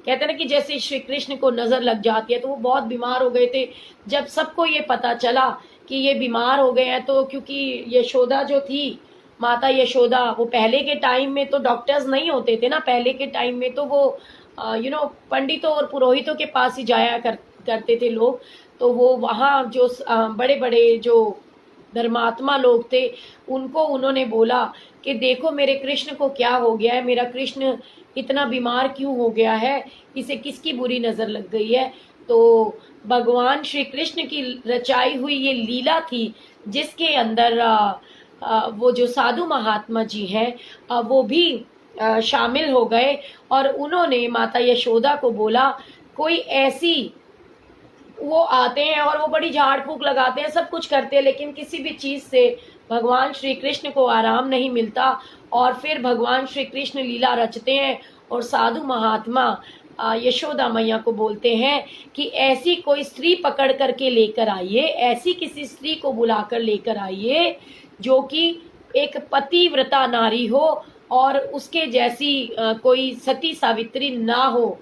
S1: कहते ना कि जैसे श्री कृष्ण को नजर लग जाती है, तो वो बहुत बीमार हो गए थे। जब सबको ये पता चला कि ये बीमार हो गए हैं, तो क्योंकि यशोदा जो थी, माता यशोदा, वो पहले के टाइम में तो डॉक्टर्स नहीं होते थे ना, पहले के टाइम में तो वो पंडितों और पुरोहितों के पास ही जाया करते थे लोग। तो वो वहाँ जो बड़े बड़े जो धर्मात्मा लोग थे, उनको उन्होंने बोला कि देखो मेरे कृष्ण को क्या हो गया है, मेरा कृष्ण इतना बीमार क्यों हो गया है, इसे किसकी बुरी नजर लग गई है। तो भगवान श्री कृष्ण की रचाई हुई ये लीला थी, जिसके अंदर वो जो साधु महात्मा जी हैं, वो भी शामिल हो गए, और उन्होंने माता यशोदा को बोला, कोई ऐसी, वो आते हैं और वो बड़ी झाड़ फूक लगाते हैं, सब कुछ करते हैं, लेकिन किसी भी चीज से भगवान श्री कृष्ण को आराम नहीं मिलता। और फिर भगवान श्री कृष्ण लीला रचते हैं, और साधु महात्मा यशोदा मैया को बोलते हैं कि ऐसी कोई स्त्री पकड़ करके लेकर आइए, ऐसी किसी स्त्री को बुलाकर लेकर आइए जो कि एक पतिव्रता नारी हो, और उसके जैसी कोई सती सावित्री ना हो,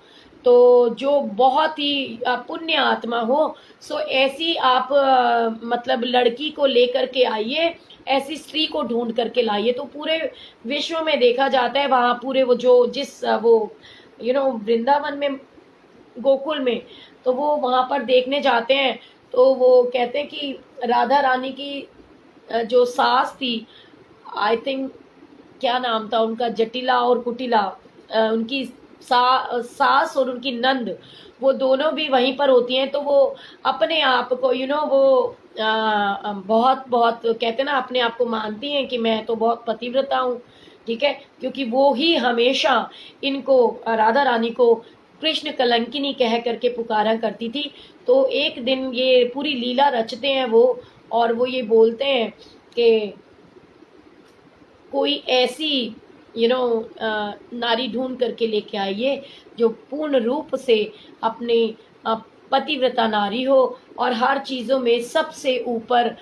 S1: तो जो बहुत ही पुण्य आत्मा हो। सो ऐसी आप मतलब लड़की को लेकर के आइए, ऐसी स्त्री को ढूंढ करके लाइए। तो पूरे विश्व में देखा जाता है, वहाँ पूरे वो जो जिस वो वृंदावन में, गोकुल में, तो वो वहाँ पर देखने जाते हैं। तो वो कहते हैं कि राधा रानी की जो सास थी, आई थिंक क्या नाम था उनका, जटिला और कुटिला, उनकी सास और उनकी नंद, वो दोनों भी वहीं पर होती हैं। तो वो अपने आप को वो बहुत बहुत कहते हैं ना, अपने आप को मानती हैं कि मैं तो बहुत पतिव्रता हूँ, ठीक है, क्योंकि वो ही हमेशा इनको, राधा रानी को कृष्ण कलंकिनी कह करके पुकारा करती थी। तो एक दिन ये पूरी लीला रचते हैं वो, और वो ये बोलते हैं कि कोई ऐसी नारी ढूंढ करके लेके आइए जो पूर्ण रूप से अपने पतिव्रता नारी हो और हर चीजों में सबसे ऊपर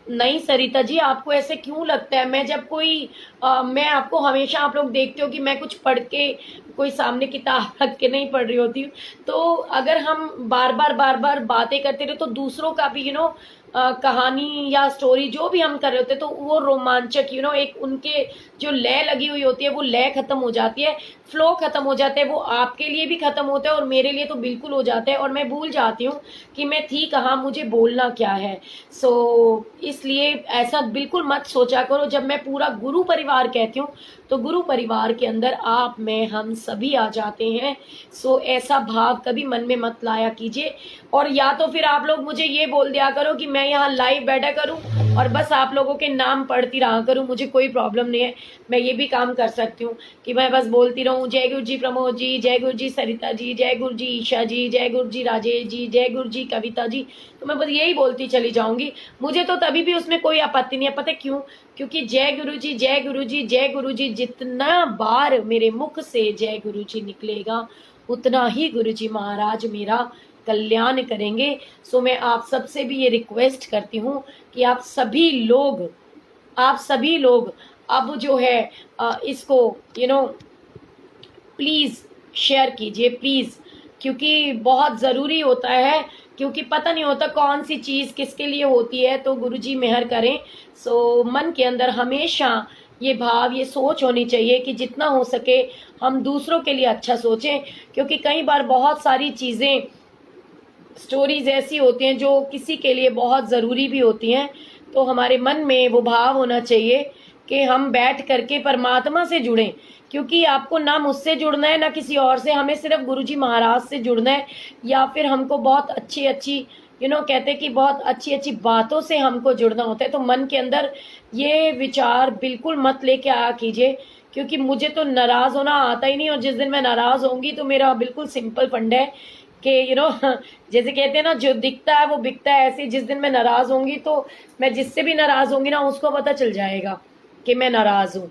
S1: नहीं सरिता जी, आपको ऐसे क्यों लगता है? मैं जब कोई मैं आपको हमेशा, आप लोग देखते हो कि मैं कुछ पढ़ के, कोई सामने किताब रख के नहीं पढ़ रही होती हूँ। तो अगर हम बार बार बातें करते रहे तो दूसरों का भी कहानी या स्टोरी जो भी हम कर रहे होते तो वो रोमांचक एक उनके जो लय लगी हुई होती है वो लय खत्म हो जाती है, फ्लो खत्म हो जाता है, वो आपके लिए भी खत्म होता है और मेरे लिए तो बिल्कुल हो जाता है, और मैं भूल जाती हूँ कि मैं थी कहाँ, मुझे बोलना क्या है। इसलिए ऐसा बिल्कुल मत सोचा करो। जब मैं पूरा गुरु परिवार कहती हूँ तो गुरु परिवार के अंदर आप, मैं, हम सभी आ जाते हैं। ऐसा भाव कभी मन में मत लाया कीजिए। और या तो फिर आप लोग मुझे ये बोल दिया करो कि मैं यहाँ लाइव बैठा करूँ और बस आप लोगों के नाम पढ़ती रहा करूँ, मुझे कोई प्रॉब्लम नहीं है। मैं ये भी काम कर सकती हूँ कि मैं बस बोलती रहूँ, जय गुरु जी प्रमोद जी, जय गुरु जी सरिता जी, जय गुरु जी ईशा जी, जय गुरु जी राजेश जी, जय गुरु जी कविता जी। तो मैं बस यही बोलती चली जाऊंगी, मुझे तो तभी भी उसमें कोई आपत्ति नहीं है। पता है क्यों? क्योंकि जय गुरु जी, जय गुरु जी, जय गुरु जी, जितना बार मेरे मुख से जय गुरु जी निकलेगा उतना ही गुरु जी महाराज मेरा कल्याण करेंगे। मैं आप सबसे भी ये रिक्वेस्ट करती हूँ कि आप सभी लोग अब जो है इसको प्लीज शेयर कीजिए प्लीज, क्योंकि बहुत ज़रूरी होता है, क्योंकि पता नहीं होता कौन सी चीज़ किसके लिए होती है। तो गुरुजी मेहर करें। मन के अंदर हमेशा ये भाव, ये सोच होनी चाहिए कि जितना हो सके हम दूसरों के लिए अच्छा सोचें, क्योंकि कई बार बहुत सारी चीज़ें, स्टोरीज ऐसी होती हैं जो किसी के लिए बहुत ज़रूरी भी होती हैं। तो हमारे मन में वो भाव होना चाहिए कि हम बैठ करके परमात्मा से जुड़ें, क्योंकि आपको ना मुझसे जुड़ना है ना किसी और से, हमें सिर्फ गुरुजी महाराज से जुड़ना है, या फिर हमको बहुत अच्छी अच्छी कहते हैं कि बहुत अच्छी अच्छी बातों से हमको जुड़ना होता है। तो मन के अंदर ये विचार बिल्कुल मत लेके आया कीजिए, क्योंकि मुझे तो नाराज़ होना आता ही नहीं, और जिस दिन मैं नाराज़ होंगी तो मेरा बिल्कुल सिंपल फंड है कि जैसे कहते हैं ना, जो दिखता है वो बिकता है। ऐसे जिस दिन मैं नाराज़ होंगी तो मैं जिससे भी नाराज़ होंगी ना उसको पता चल जाएगा कि मैं नाराज़ हूँ।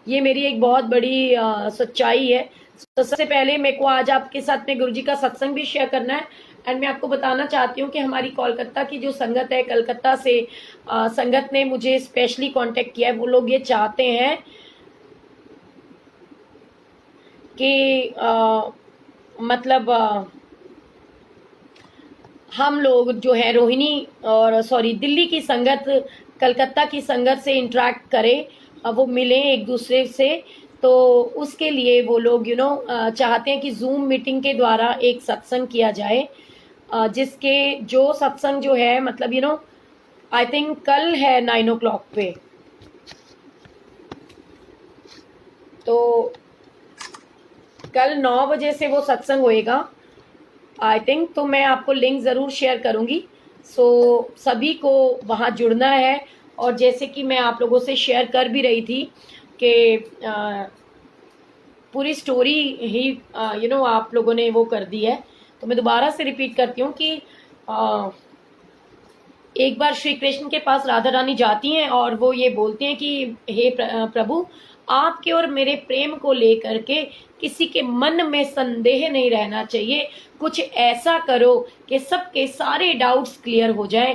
S1: ये मेरी एक बहुत बड़ी सच्चाई है। तो सबसे पहले मेरे को आज आपके साथ में गुरुजी का सत्संग भी शेयर करना है, एंड मैं आपको बताना चाहती हूँ कि हमारी कोलकाता की जो संगत है, कलकत्ता से संगत ने मुझे स्पेशली कांटेक्ट किया है। वो लोग ये चाहते हैं कि मतलब हम लोग जो है रोहिणी और दिल्ली की संगत कलकत्ता की संगत से इंटरेक्ट करें, वो मिलें एक दूसरे से। तो उसके लिए वो लोग चाहते हैं कि जूम मीटिंग के द्वारा एक सत्संग किया जाए, जिसके जो सत्संग जो है मतलब आई थिंक कल है 9 o'clock पे। तो कल 9 बजे से वो सत्संग होएगा आई थिंक। तो मैं आपको लिंक ज़रूर शेयर करूँगी। सभी को वहाँ जुड़ना है। और जैसे कि मैं आप लोगों से शेयर कर भी रही थी कि पूरी स्टोरी ही आप लोगों ने वो कर दी है। तो मैं दोबारा से रिपीट करती हूँ कि एक बार श्री कृष्ण के पास राधा रानी जाती हैं और वो ये बोलती हैं कि हे प्रभु, आपके और मेरे प्रेम को लेकर के किसी के मन में संदेह नहीं रहना चाहिए, कुछ ऐसा करो कि सबके सारे डाउट्स क्लियर हो जाएं।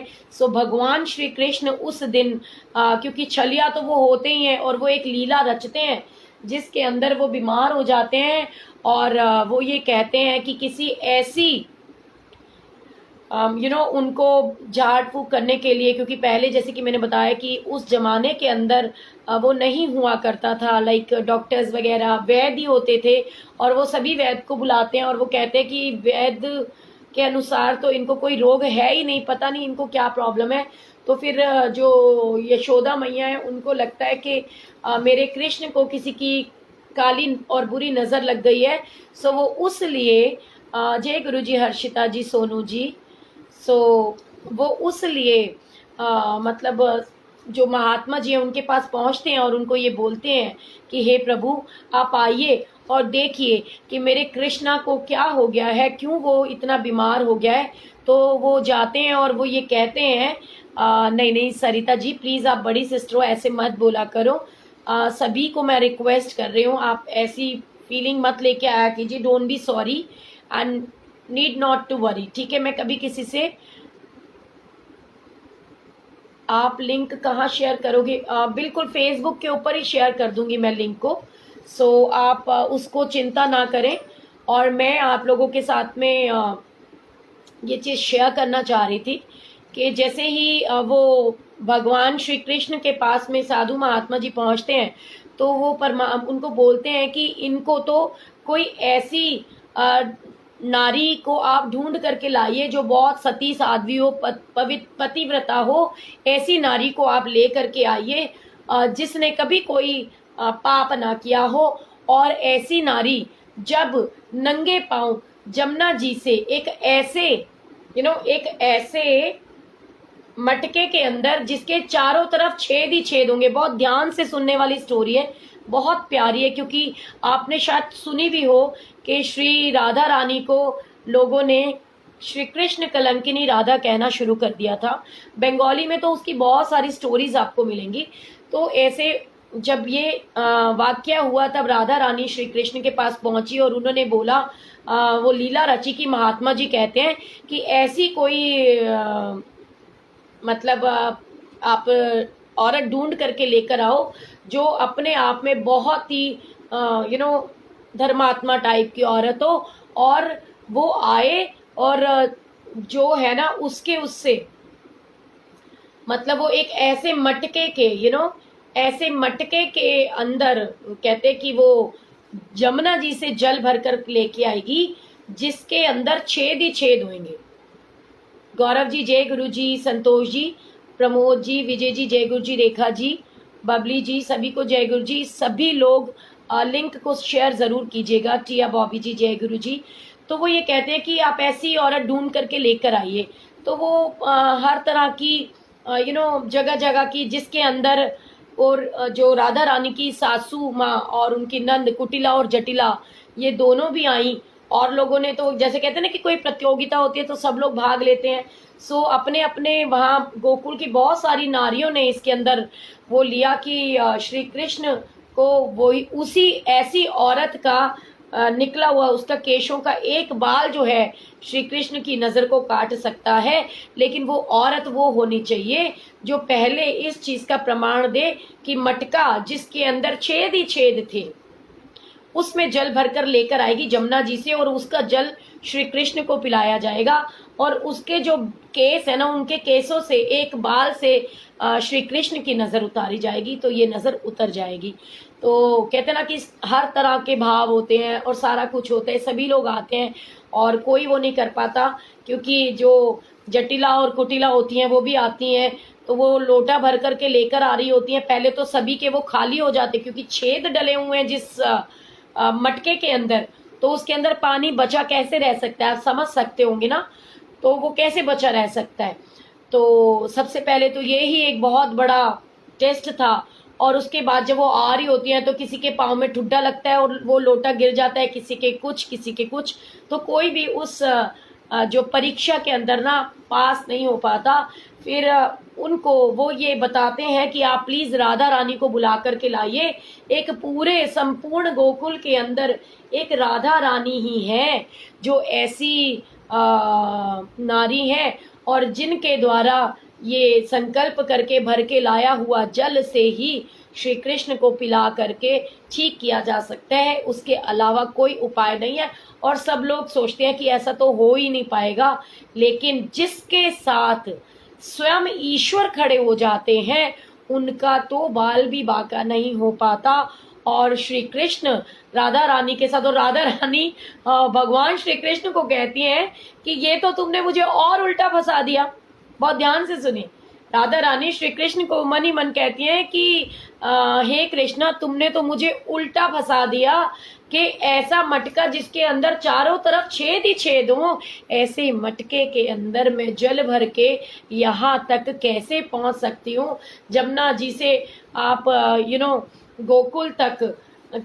S1: भगवान श्री कृष्ण उस दिन क्योंकि छलिया तो वो होते ही हैं और वो एक लीला रचते हैं जिसके अंदर वो बीमार हो जाते हैं, और वो ये कहते हैं कि किसी ऐसी उनको झाड़ फूक करने के लिए, क्योंकि पहले जैसे कि मैंने बताया कि उस जमाने के अंदर वो नहीं हुआ करता था, लाइक डॉक्टर्स वगैरह, वैद्य ही होते थे। और वो सभी वैद्य को बुलाते हैं और वो कहते हैं कि वैद्य के अनुसार तो इनको कोई रोग है ही नहीं, पता नहीं इनको क्या प्रॉब्लम है। तो फिर जो यशोदा मैया है उनको लगता है कि मेरे कृष्ण को किसी की काली और बुरी नज़र लग गई है। सो वो उस लिए जय गुरु जी, हर्षिता जी, सोनू जी, सो वो उस लिए मतलब जो महात्मा जी हैं उनके पास पहुंचते हैं और उनको ये बोलते हैं कि हे प्रभु, आप आइए और देखिए कि मेरे कृष्णा को क्या हो गया है, क्यों वो इतना बीमार हो गया है। तो वो जाते हैं और वो ये कहते हैं नहीं नहीं सरिता जी, प्लीज़ आप बड़ी सिस्टर हो, ऐसे मत बोला करो। सभी को मैं रिक्वेस्ट कर रही हूँ, आप ऐसी फीलिंग मत लेके आया कीजिए। Don't be sorry and need not to worry, ठीक है। मैं कभी किसी से, आप लिंक कहाँ शेयर करोगे? बिल्कुल फेसबुक के ऊपर ही शेयर कर दूंगी मैं लिंक को। सो आप उसको चिंता ना करें। और मैं आप लोगों के साथ में ये चीज़ शेयर करना चाह रही थी कि जैसे ही वो भगवान श्री कृष्ण के पास में साधु महात्मा जी पहुंचते हैं तो वो उनको बोलते हैं कि इनको तो कोई ऐसी नारी को आप ढूंढ करके लाइए जो बहुत सती साध्वी हो, पतिव्रता हो। ऐसी नारी को आप ले करके आइए जिसने कभी कोई पाप ना किया हो। और ऐसी नारी जब नंगे पांव जमुना जी से एक ऐसे एक ऐसे मटके के अंदर जिसके चारों तरफ छेद ही छेद होंगे, बहुत ध्यान से सुनने वाली स्टोरी है, बहुत प्यारी है। क्योंकि आपने शायद सुनी भी हो कि श्री राधा रानी को लोगों ने श्री कृष्ण कलंकिनी राधा कहना शुरू कर दिया था। बंगाली में तो उसकी बहुत सारी स्टोरीज आपको मिलेंगी। तो ऐसे जब ये वाक्य हुआ तब राधा रानी श्री कृष्ण के पास पहुंची और उन्होंने बोला, वो लीला रची की महात्मा जी कहते हैं कि ऐसी कोई मतलब आप औरत ढूंढ करके लेकर आओ जो अपने आप में बहुत ही धर्मात्मा टाइप की औरत हो। और वो आए और जो है ना उससे मतलब वो एक ऐसे मटके के ऐसे मटके के अंदर कहते कि वो जमुना जी से जल भरकर लेके आएगी जिसके अंदर छेद ही छेद होंगे। गौरव जी जय गुरु जी, संतोष जी, प्रमोद जी, विजय जी जय गुरु जी, रेखा जी, बबली जी, सभी को जय गुरु जी। सभी लोग लिंक को शेयर जरूर कीजिएगा। टिया बॉबी जी जय गुरु जी। तो वो ये कहते हैं कि आप ऐसी औरत ढूंढ करके लेकर आइए। तो वो हर तरह की जगह जगह की जिसके अंदर, और जो राधा रानी की सासू माँ और उनकी नंद कुटिला और जटिला ये दोनों भी आई। और लोगों ने तो जैसे कहते हैं ना कि कोई प्रतियोगिता होती है तो सब लोग भाग लेते हैं। सो अपने अपने वहाँ गोकुल की बहुत सारी नारियों ने इसके अंदर वो लिया कि श्री कृष्ण को वही उसी ऐसी औरत का निकला हुआ उसका केशों का एक बाल जो है श्री कृष्ण की नजर को काट सकता है। लेकिन वो औरत वो होनी चाहिए जो पहले इस चीज का प्रमाण दे कि मटका जिसके अंदर छेद ही छेद थे उसमें जल भरकर लेकर आएगी जमुना जी से और उसका जल श्री कृष्ण को पिलाया जाएगा। और उसके जो केस है ना उनके केसों से एक बाल से श्री कृष्ण की नजर उतारी जाएगी तो ये नजर उतर जाएगी। तो कहते हैं ना कि हर तरह के भाव होते हैं और सारा कुछ होता है, सभी लोग आते हैं और कोई वो नहीं कर पाता क्योंकि जो जटिला और कुटिला होती हैं वो भी आती हैं। तो वो लोटा भर करके लेकर आ रही होती हैं। पहले तो सभी के वो खाली हो जाते क्योंकि छेद डले हुए हैं जिस मटके के अंदर, तो उसके अंदर पानी बचा कैसे रह सकता है, आप समझ सकते होंगे ना। तो वो कैसे बचा रह सकता है। तो सबसे पहले तो ये ही एक बहुत बड़ा टेस्ट था। और उसके बाद जब वो आ रही होती हैं तो किसी के पाँव में ठुड्डा लगता है और वो लोटा गिर जाता है, किसी के कुछ। तो कोई भी उस जो परीक्षा के अंदर ना पास नहीं हो पाता। फिर उनको वो ये बताते हैं कि आप प्लीज राधा रानी को बुला करके लाइए। एक पूरे संपूर्ण गोकुल के अंदर एक राधा रानी ही है जो ऐसी नारी है और जिनके द्वारा ये संकल्प करके भर के लाया हुआ जल से ही श्री कृष्ण को पिला करके ठीक किया जा सकता है। उसके अलावा कोई उपाय नहीं है। और सब लोग सोचते हैं कि ऐसा तो हो ही नहीं पाएगा, लेकिन जिसके साथ स्वयं ईश्वर खड़े हो जाते हैं उनका तो बाल भी बांका नहीं हो पाता। और श्री कृष्ण राधा रानी के साथ, और राधा रानी भगवान श्री कृष्ण को कहती हैं कि ये तो तुमने मुझे और उल्टा फंसा दिया। बहुत ध्यान से सुनिए, राधा रानी श्री कृष्ण को मन ही मन कहती हैं कि हे कृष्णा, तुमने तो मुझे उल्टा फंसा दिया कि ऐसा मटका जिसके अंदर चारों तरफ छेद ही छेद हो, ऐसे मटके के अंदर मैं जल भर के यहाँ तक कैसे पहुंच सकती हूँ। जमुना जी से आप गोकुल तक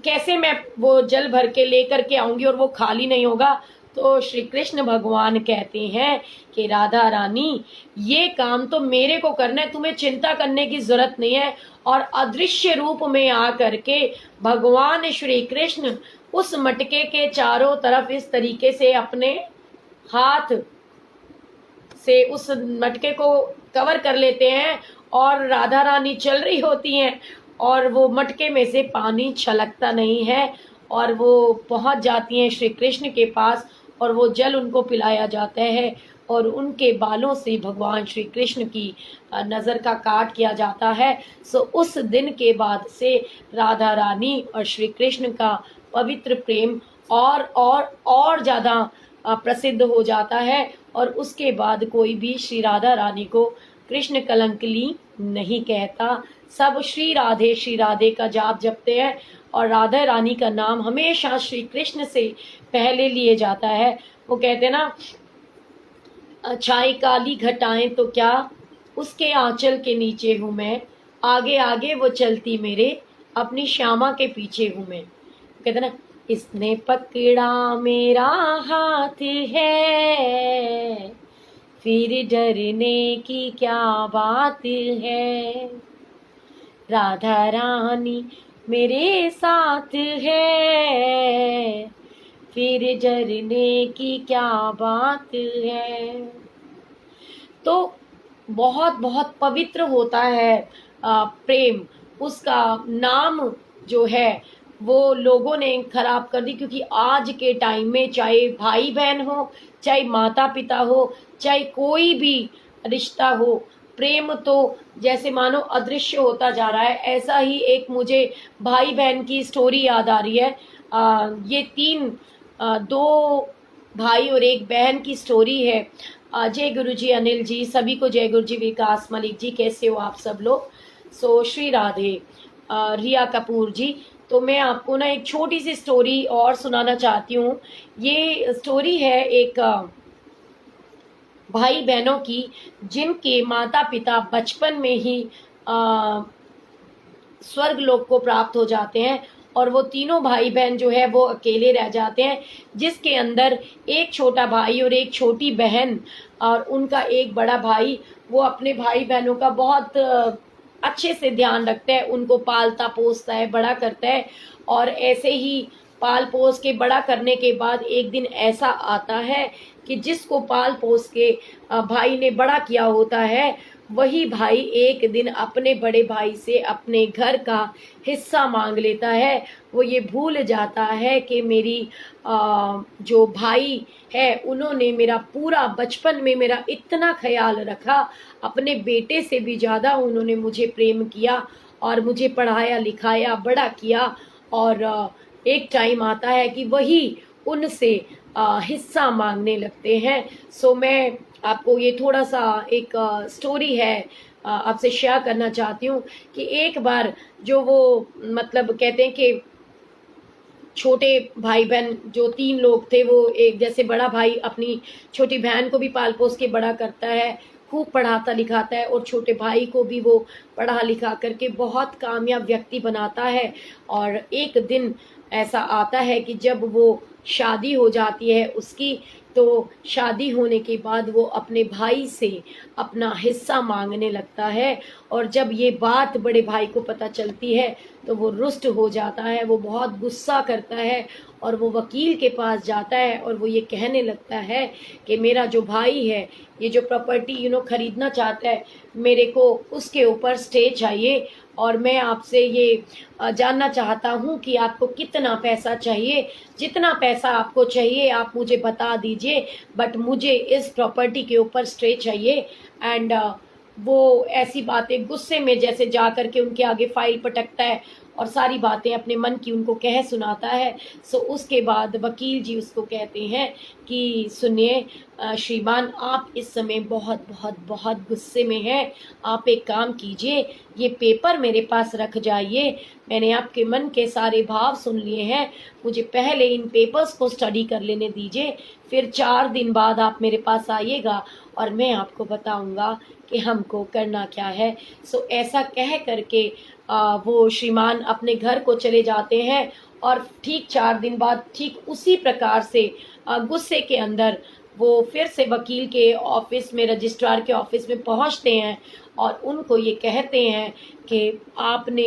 S1: कैसे मैं वो जल भर के लेकर के आऊंगी और वो खाली नहीं होगा। तो श्री कृष्ण भगवान कहते हैं कि राधा रानी, ये काम तो मेरे को करना है, तुम्हें चिंता करने की जरूरत नहीं है। और अदृश्य रूप में आकर के भगवान श्री कृष्ण उस मटके के चारों तरफ इस तरीके से अपने हाथ से उस मटके को कवर कर लेते हैं, और राधा रानी चल रही होती हैं और वो मटके में से पानी छलकता नहीं है, और वो पहुंच जाती हैं श्री कृष्ण के पास, और वो जल उनको पिलाया जाता है, और उनके बालों से भगवान श्री कृष्ण की नज़र का काट किया जाता है। सो उस दिन के बाद से राधा रानी और श्री कृष्ण का पवित्र प्रेम और ज़्यादा प्रसिद्ध हो जाता है, और उसके बाद कोई भी श्री राधा रानी को कृष्ण कलंकली नहीं कहता। सब श्री राधे का जाप जपते हैं, और राधा रानी का नाम हमेशा श्री कृष्ण से पहले लिए जाता है। वो कहते हैं ना, छाई काली घटाएं तो क्या, उसके आंचल के नीचे हूँ मैं, आगे आगे वो चलती मेरे, अपनी श्यामा के पीछे हूँ मैं। कहते ना, इसने पकड़ा मेरा हाथ है, फिर डरने की क्या बात है, राधा रानी मेरे साथ है, फिर डरने की क्या बात है। तो बहुत बहुत पवित्र होता है प्रेम। उसका नाम जो है वो लोगों ने खराब कर दी, क्योंकि आज के टाइम में चाहे भाई बहन हो, चाहे माता पिता हो, चाहे कोई भी रिश्ता हो, प्रेम तो जैसे मानो अदृश्य होता जा रहा है। ऐसा ही एक मुझे भाई बहन की स्टोरी याद आ रही है। ये दो भाई और एक बहन की स्टोरी है। जय गुरु जी अनिल जी, सभी को जय गुरु जी। विकास मलिक जी, कैसे हो आप सब लोग। सो श्री राधे। रिया कपूर जी, तो मैं आपको ना एक छोटी सी स्टोरी और सुनाना चाहती हूँ। ये स्टोरी है एक भाई बहनों की, जिनके माता पिता बचपन में ही स्वर्ग लोक को प्राप्त हो जाते हैं, और वो तीनों भाई बहन जो है वो अकेले रह जाते हैं, जिसके अंदर एक छोटा भाई और एक छोटी बहन और उनका एक बड़ा भाई, वो अपने भाई बहनों का बहुत अच्छे से ध्यान रखता है, उनको पालता पोसता है, बड़ा करता है। और ऐसे ही पाल पोस के बड़ा करने के बाद एक दिन ऐसा आता है कि जिसको पाल पोस के भाई ने बड़ा किया होता है, वही भाई एक दिन अपने बड़े भाई से अपने घर का हिस्सा मांग लेता है। वो ये भूल जाता है कि मेरी जो भाई है, उन्होंने मेरा पूरा बचपन में मेरा इतना ख्याल रखा, अपने बेटे से भी ज़्यादा उन्होंने मुझे प्रेम किया और मुझे पढ़ाया लिखाया, बड़ा किया। और एक टाइम आता है कि वही उनसे हिस्सा मांगने लगते हैं। सो मैं आपको ये थोड़ा सा एक स्टोरी है आपसे शेयर करना चाहती हूँ कि एक बार जो वो मतलब कहते हैं कि छोटे भाई बहन जो तीन लोग थे, वो एक जैसे बड़ा भाई अपनी छोटी बहन को भी पाल पोस के बड़ा करता है, खूब पढ़ाता लिखाता है, और छोटे भाई को भी वो पढ़ा लिखा करके बहुत कामयाब व्यक्ति बनाता है। और एक दिन ऐसा आता है कि जब वो शादी हो जाती है उसकी, तो शादी होने के बाद वो अपने भाई से अपना हिस्सा मांगने लगता है। और जब ये बात बड़े भाई को पता चलती है तो वो रुष्ट हो जाता है, वो बहुत गुस्सा करता है, और वो वकील के पास जाता है और वो ये कहने लगता है कि मेरा जो भाई है, ये जो प्रॉपर्टी खरीदना चाहता है, मेरे को उसके ऊपर स्टे चाहिए, और मैं आपसे ये जानना चाहता हूँ कि आपको कितना पैसा चाहिए। जितना पैसा आपको चाहिए आप मुझे बता दीजिए, बट मुझे इस प्रॉपर्टी के ऊपर स्टे चाहिए। एंड वो ऐसी बातें गुस्से में जैसे जा कर के उनके आगे फाइल पटकता है और सारी बातें अपने मन की उनको कह सुनाता है। सो उसके बाद वकील जी उसको कहते हैं कि सुनिए श्रीमान, आप इस समय बहुत बहुत बहुत गुस्से में हैं। आप एक काम कीजिए, ये पेपर मेरे पास रख जाइए। मैंने आपके मन के सारे भाव सुन लिए हैं। मुझे पहले इन पेपर्स को स्टडी कर लेने दीजिए, फिर 4 दिन बाद आप मेरे पास आइएगा और मैं आपको बताऊंगा कि हमको करना क्या है। सो ऐसा कह करके वो श्रीमान अपने घर को चले जाते हैं और ठीक 4 दिन बाद ठीक उसी प्रकार से गुस्से के अंदर वो फिर से वकील के ऑफिस में, रजिस्ट्रार के ऑफिस में पहुंचते हैं और उनको ये कहते हैं कि आपने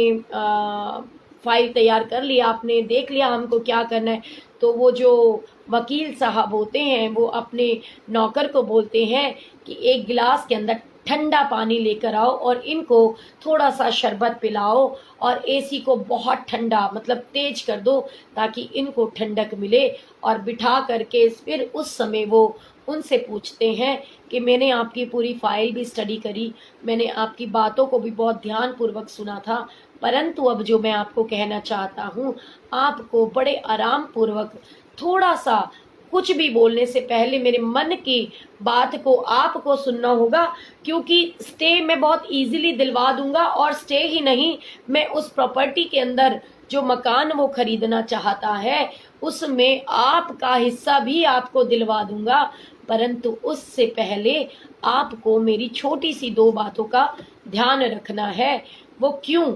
S1: फाइल तैयार कर लिया, आपने देख लिया हमको क्या करना है। तो वो जो वकील साहब होते हैं वो अपने नौकर को बोलते हैं कि एक गिलास के अंदर ठंडा पानी लेकर आओ और इनको थोड़ा सा शरबत पिलाओ और एसी को बहुत ठंडा मतलब तेज कर दो ताकि इनको ठंडक मिले। और बिठा करके फिर उस समय वो उनसे पूछते हैं कि मैंने आपकी पूरी फाइल भी स्टडी करी, मैंने आपकी बातों को भी बहुत ध्यानपूर्वक सुना था, परंतु अब जो मैं आपको कहना चाहता हूँ, आपको बड़े आराम पूर्वक थोड़ा सा कुछ भी बोलने से पहले मेरे मन की बात को आपको सुनना होगा, क्योंकि स्टे मैं बहुत इजीली दिलवा दूंगा। और स्टे ही नहीं, मैं उस प्रॉपर्टी के अंदर जो मकान वो खरीदना चाहता है उसमें आपका हिस्सा भी आपको दिलवा दूंगा। परंतु उससे पहले आपको मेरी छोटी सी 2 बातों का ध्यान रखना है। वो क्यों?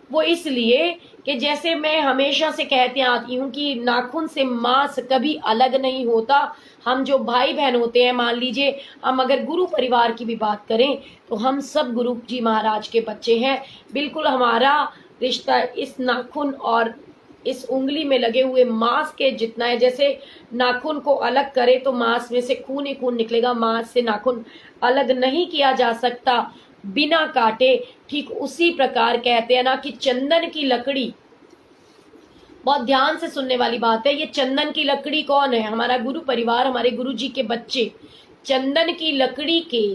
S1: वो इसलिए कि जैसे मैं हमेशा से कहती आती हूँ कि नाखून से मांस कभी अलग नहीं होता। हम जो भाई बहन होते हैं, मान लीजिए हम अगर गुरु परिवार की भी बात करें तो हम सब गुरु जी महाराज के बच्चे हैं। बिल्कुल हमारा रिश्ता इस नाखून और इस उंगली में लगे हुए मांस के जितना है। जैसे नाखून को अलग करे तो मांस में से खून ही खून निकलेगा, मांस से नाखून अलग नहीं किया जा सकता बिना काटे। ठीक उसी प्रकार कहते हैं ना कि चंदन की लकड़ी, बहुत ध्यान से सुनने वाली बात है, ये चंदन की लकड़ी कौन है? हमारा गुरु परिवार, हमारे गुरु जी के बच्चे। चंदन की लकड़ी के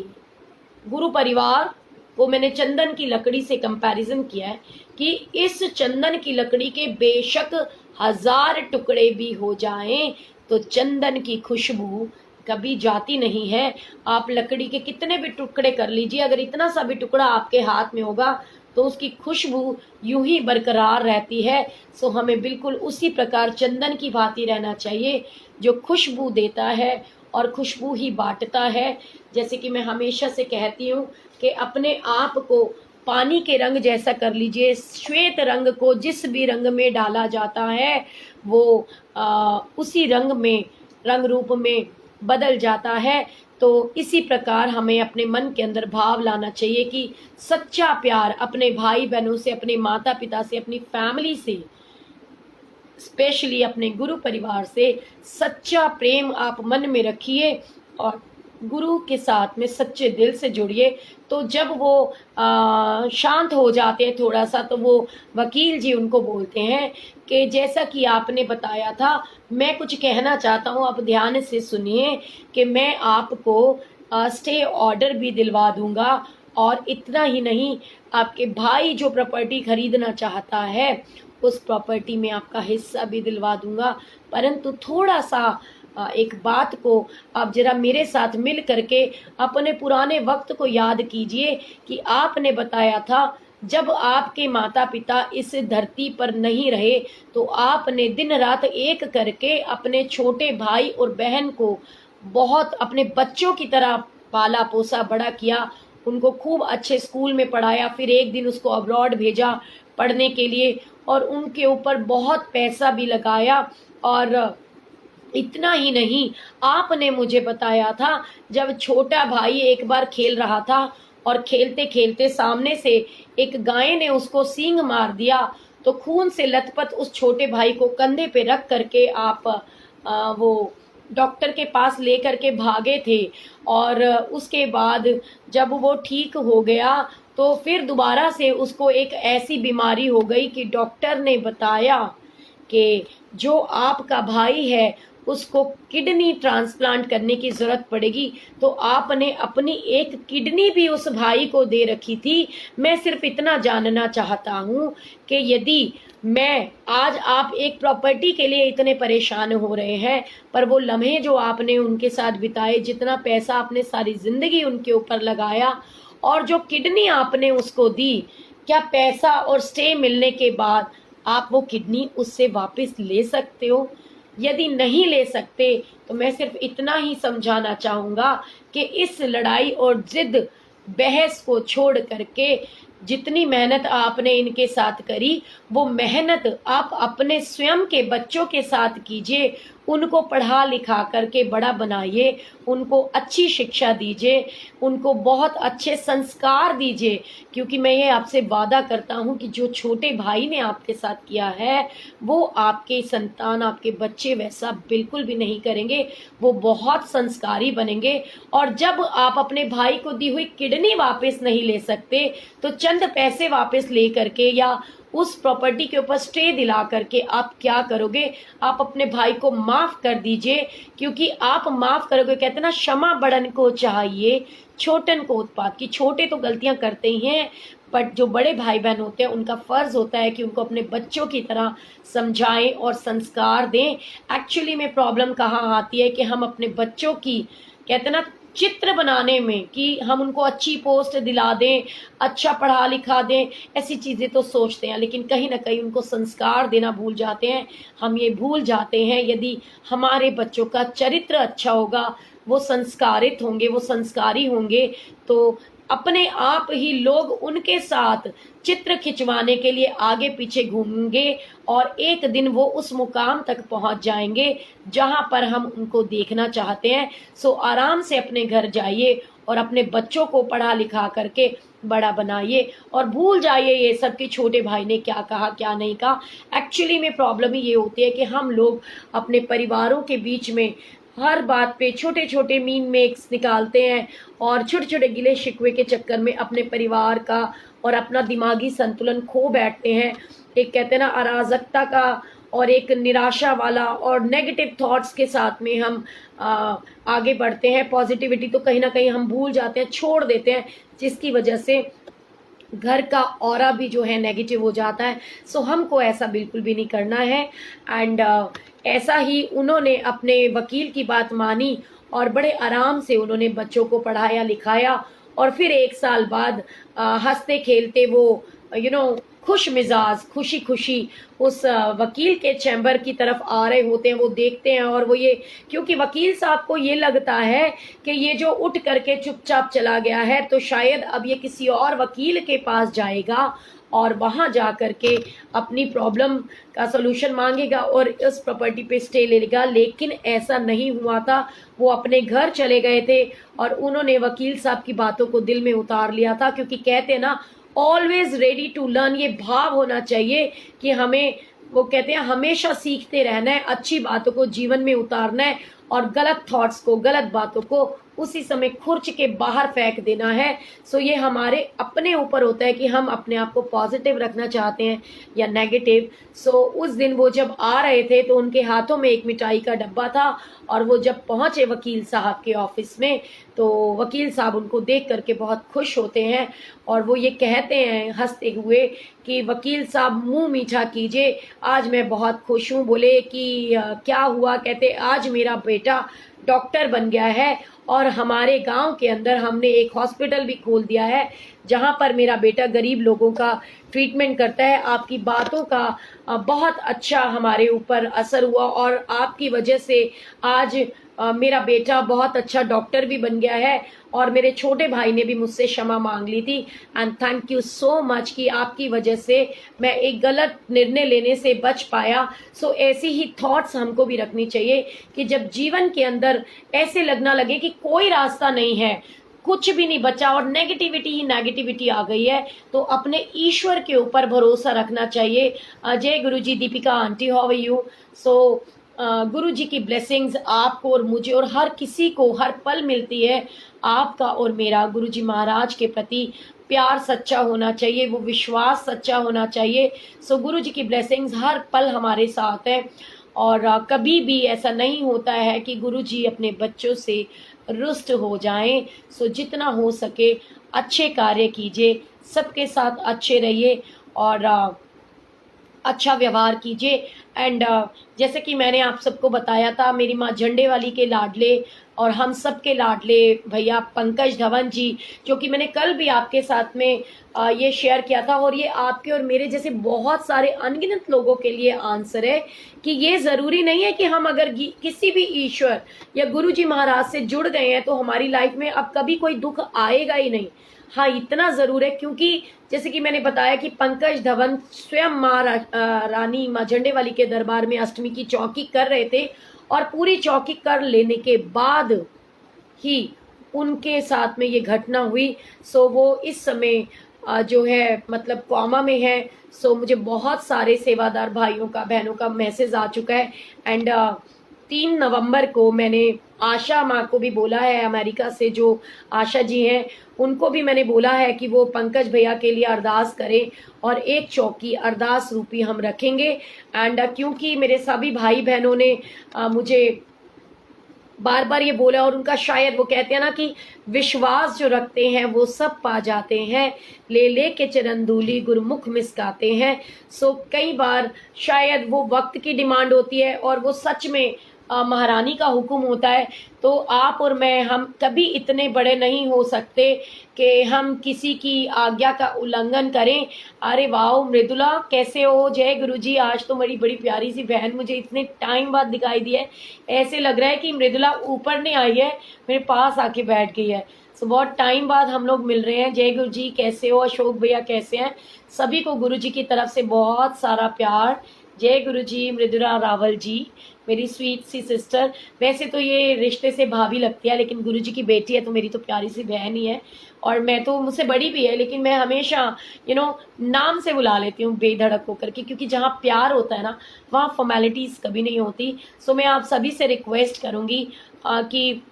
S1: गुरु परिवार को मैंने चंदन की लकड़ी से कंपैरिजन किया है कि इस चंदन की लकड़ी के बेशक 1000 टुकड़े भी हो जाएं तो चंदन की खुशबू कभी जाती नहीं है। आप लकड़ी के कितने भी टुकड़े कर लीजिए, अगर इतना सा भी टुकड़ा आपके हाथ में होगा तो उसकी खुशबू यूं ही बरकरार रहती है। सो हमें बिल्कुल उसी प्रकार चंदन की भांति रहना चाहिए जो खुशबू देता है और खुशबू ही बांटता है। जैसे कि मैं हमेशा से कहती हूँ कि अपने आप को पानी के रंग जैसा कर लीजिए। श्वेत रंग को जिस भी रंग में डाला जाता है वो उसी रंग में, रंग रूप में बदल जाता है। तो इसी प्रकार हमें अपने मन के अंदर भाव लाना चाहिए कि सच्चा प्यार अपने भाई बहनों से, अपने माता पिता से, अपनी फैमिली से, स्पेशली अपने गुरु परिवार से सच्चा प्रेम आप मन में रखिए और गुरु के साथ में सच्चे दिल से जुड़िए। तो जब वो शांत हो जाते हैं थोड़ा सा तो वो वकील जी उनको बोलते हैं कि जैसा कि आपने बताया था, मैं कुछ कहना चाहता हूँ, आप ध्यान से सुनिए कि मैं आपको स्टे ऑर्डर भी दिलवा दूंगा और इतना ही नहीं, आपके भाई जो प्रॉपर्टी खरीदना चाहता है उस प्रॉपर्टी में आपका हिस्सा भी दिलवा दूंगा। परंतु थोड़ा सा एक बात को आप जरा मेरे साथ मिल करके अपने पुराने वक्त को याद कीजिए कि आपने बताया था जब आपके माता पिता इस धरती पर नहीं रहे तो आपने दिन रात एक करके अपने छोटे भाई और बहन को बहुत अपने बच्चों की तरह पाला पोसा बड़ा किया, उनको खूब अच्छे स्कूल में पढ़ाया, फिर एक दिन उसको अब्रॉड भेजा पढ़ने के लिए और उनके ऊपर बहुत पैसा भी लगाया। और इतना ही नहीं, आपने मुझे बताया था जब छोटा भाई एक बार खेल रहा था और खेलते खेलते सामने से एक गाय ने उसको सींग मार दिया तो खून से लथपथ उस छोटे भाई को कंधे पे रख करके आप वो डॉक्टर के पास लेकर के भागे थे। और उसके बाद जब वो ठीक हो गया तो फिर दोबारा से उसको एक ऐसी बीमारी हो गई कि डॉक्टर ने बताया कि जो आपका भाई है उसको किडनी ट्रांसप्लांट करने की जरूरत पड़ेगी, तो आपने अपनी एक किडनी भी उस भाई को दे रखी थी। मैं सिर्फ इतना जानना चाहता हूं कि यदि मैं आज, आप एक प्रॉपर्टी के लिए इतने परेशान हो रहे हैं, पर वो लम्हे जो आपने उनके साथ बिताए, जितना पैसा आपने सारी जिंदगी उनके ऊपर लगाया, और जो किडनी आपने उसको दी, क्या पैसा और स्टे मिलने के बाद आप वो किडनी उससे वापस ले सकते हो? यदि नहीं ले सकते तो मैं सिर्फ इतना ही समझाना चाहूंगा कि इस लड़ाई और जिद बहस को छोड़ करके जितनी मेहनत आपने इनके साथ करी, वो मेहनत आप अपने स्वयं के बच्चों के साथ कीजिए। उनको पढ़ा लिखा करके बड़ा बनाइए, उनको अच्छी शिक्षा दीजिए, उनको बहुत अच्छे संस्कार दीजिए। क्योंकि मैं ये आपसे वादा करता हूँ कि जो छोटे भाई ने आपके साथ किया है, वो आपके संतान, आपके बच्चे वैसा बिल्कुल भी नहीं करेंगे। वो बहुत संस्कारी बनेंगे। और जब आप अपने भाई को दी हुई किडनी वापस नहीं ले सकते, तो चंद पैसे वापस ले करके या उस प्रॉपर्टी के ऊपर स्टे दिला करके आप क्या करोगे? आप अपने भाई को माफ कर दीजिए। क्योंकि आप माफ करोगे, कहते ना, क्षमा बड़न को चाहिए छोटन को उत्पात की। छोटे तो गलतियां करते ही हैं, बट जो बड़े भाई बहन होते हैं उनका फर्ज होता है कि उनको अपने बच्चों की तरह समझाएं और संस्कार दें। एक्चुअली में प्रॉब्लम कहाँ आती है कि हम अपने बच्चों की, कहते ना, चित्र बनाने में, कि हम उनको अच्छी पोस्ट दिला दें, अच्छा पढ़ा लिखा दें, ऐसी चीजें तो सोचते हैं, लेकिन कहीं ना कहीं उनको संस्कार देना भूल जाते हैं। हम ये भूल जाते हैं, यदि हमारे बच्चों का चरित्र अच्छा होगा, वो संस्कारित होंगे, वो संस्कारी होंगे, तो अपने आप ही लोग उनके साथ चित्र खिंचवाने के लिए आगे पीछे घूमेंगे, और एक दिन वो उस मुकाम तक पहुंच जाएंगे जहां पर हम उनको देखना चाहते हैं। सो आराम से अपने घर जाइए और अपने बच्चों को पढ़ा लिखा करके बड़ा बनाइए, और भूल जाइए ये सब कि छोटे भाई ने क्या कहा क्या नहीं कहा। एक्चुअली में प्रॉब्लम ही ये होती है कि हम लोग अपने परिवारों के बीच में हर बात पे छोटे छोटे मीन मेक्स निकालते हैं, और छोटे छोटे गिले शिकवे के चक्कर में अपने परिवार का और अपना दिमागी संतुलन खो बैठते हैं। एक, कहते हैं ना, अराजकता का और एक निराशा वाला और नेगेटिव थॉट्स के साथ में हम आगे बढ़ते हैं। पॉजिटिविटी तो कहीं ना कहीं हम भूल जाते हैं, छोड़ देते हैं, जिसकी वजह से घर का ऑरा भी जो है नेगेटिव हो जाता है। सो हमको ऐसा बिल्कुल भी नहीं करना है। एंड ऐसा ही उन्होंने अपने वकील की बात मानी, और बड़े आराम से उन्होंने बच्चों को पढ़ाया लिखाया, और फिर 1 साल बाद हंसते खेलते वो खुश मिजाज, खुशी खुशी उस वकील के चैम्बर की तरफ आ रहे होते हैं। वो देखते हैं, और वो ये, क्योंकि वकील साहब को ये लगता है कि ये जो उठ करके चुपचाप चला गया है, तो शायद अब ये किसी और वकील के पास जाएगा और वहां जा करके अपनी प्रॉब्लम का सलूशन मांगेगा और इस प्रॉपर्टी पे स्टे ले लेगा। लेकिन ऐसा नहीं हुआ था। वो अपने घर चले गए थे, और उन्होंने वकील साहब की बातों को दिल में उतार लिया था। क्योंकि कहते हैं ना, ऑलवेज रेडी टू लर्न, ये भाव होना चाहिए कि हमें, वो कहते हैं, हमेशा सीखते रहना है, अच्छी बातों को जीवन में उतारना है, और गलत थॉट्स को, गलत बातों को उसी समय खुर्च के बाहर फेंक देना है। सो ये हमारे अपने ऊपर होता है कि हम अपने आप को पॉजिटिव रखना चाहते हैं या नेगेटिव। सो उस दिन वो जब आ रहे थे, तो उनके हाथों में एक मिठाई का डब्बा था, और वो जब पहुंचे वकील साहब के ऑफिस में, तो वकील साहब उनको देख करके बहुत खुश होते हैं, और वो ये कहते हैं हंसते हुए कि वकील साहब मुंह मीठा कीजिए, आज मैं बहुत खुश हूँ। बोले कि क्या हुआ? कहते, आज मेरा बेटा डॉक्टर बन गया है, और हमारे गांव के अंदर हमने एक हॉस्पिटल भी खोल दिया है, जहां पर मेरा बेटा गरीब लोगों का ट्रीटमेंट करता है। आपकी बातों का बहुत अच्छा हमारे ऊपर असर हुआ, और आपकी वजह से आज मेरा बेटा बहुत अच्छा डॉक्टर भी बन गया है, और मेरे छोटे भाई ने भी मुझसे क्षमा मांग ली थी। And thank you so much कि आपकी वजह से मैं एक गलत निर्णय लेने से बच पाया। सो ऐसी ही थॉट्स हमको भी रखनी चाहिए कि जब जीवन के अंदर ऐसे लगना लगे कि कोई रास्ता नहीं है, कुछ भी नहीं बचा, और नेगेटिविटी ही नेगेटिविटी आ गई है, तो अपने ईश्वर के ऊपर भरोसा रखना चाहिए। जय गुरु ji. Deepika aunty, how are you? So Guru ji की ब्लेसिंग्स आपको और मुझे और हर किसी को हर पल मिलती है। आपका और मेरा गुरु जी महाराज के प्रति प्यार सच्चा होना चाहिए, वो विश्वास सच्चा होना चाहिए। सो गुरु जी की ब्लेसिंग्स हर पल हमारे साथ है। और कभी भी ऐसा नहीं होता है कि गुरुजी अपने बच्चों से रुष्ट हो जाएं। सो जितना हो सके अच्छे कार्य कीजिए, सबके साथ अच्छे रहिए और अच्छा व्यवहार कीजिए। एंड जैसे कि मैंने आप सबको बताया था, मेरी माँ झंडे वाली के लाडले और हम सब के लाडले भैया पंकज धवन जी, जो कि मैंने कल भी आपके साथ में ये शेयर किया था, और ये आपके और मेरे जैसे बहुत सारे अनगिनत लोगों के लिए आंसर है कि ये ज़रूरी नहीं है कि हम अगर किसी भी ईश्वर या गुरु जी महाराज से जुड़ गए हैं तो हमारी लाइफ में अब कभी कोई दुख आएगा ही नहीं। हाँ, इतना ज़रूर है, क्योंकि जैसे कि मैंने बताया कि पंकज धवन स्वयं माँ रानी माँ झंडे वाली के दरबार में अष्टमी की चौकी कर रहे थे, और पूरी चौकी कर लेने के बाद ही उनके साथ में ये घटना हुई। सो वो इस समय जो है मतलब कॉमा में है। सो मुझे बहुत सारे सेवादार भाइयों का बहनों का मैसेज आ चुका है। एंड 3 नवंबर को मैंने आशा माँ को भी बोला है, अमेरिका से जो आशा जी हैं उनको भी मैंने बोला है कि वो पंकज भैया के लिए अरदास करें, और एक चौकी अरदास रूपी हम रखेंगे। एंड क्योंकि मेरे सभी भाई बहनों ने मुझे बार बार ये बोला, और उनका शायद वो कहते हैं ना कि विश्वास जो रखते हैं वो सब पा जाते हैं, ले ले के चरण धूली गुरुमुख मिसकाते हैं। सो कई बार शायद वो वक्त की डिमांड होती है और वो सच में महारानी का हुक्म होता है। तो आप और मैं, हम कभी इतने बड़े नहीं हो सकते कि हम किसी की आज्ञा का उल्लंघन करें। अरे वाह मृदुला, कैसे हो? जय गुरुजी। आज तो मेरी बड़ी प्यारी सी बहन मुझे इतने टाइम बाद दिखाई दी है। ऐसे लग रहा है कि मृदुला ऊपर नहीं आई है, मेरे पास आके बैठ गई है। सो बहुत टाइम बाद हम लोग मिल रहे हैं। जय गुरुजी, कैसे हो? अशोक भैया कैसे हैं? सभी को गुरुजी की तरफ से बहुत सारा प्यार। जय गुरुजी। मृदुला रावल जी, मेरी स्वीट सी सिस्टर, वैसे तो ये रिश्ते से भाभी लगती है, लेकिन गुरुजी की बेटी है तो मेरी तो प्यारी सी बहन ही है, और मैं तो मुझसे बड़ी भी है, लेकिन मैं हमेशा नाम से बुला लेती हूँ बेधड़क होकर के, क्योंकि जहाँ प्यार होता है ना वहाँ फॉर्मेलिटीज़ कभी नहीं होती। सो मैं आप सभी से रिक्वेस्ट करूँगी कि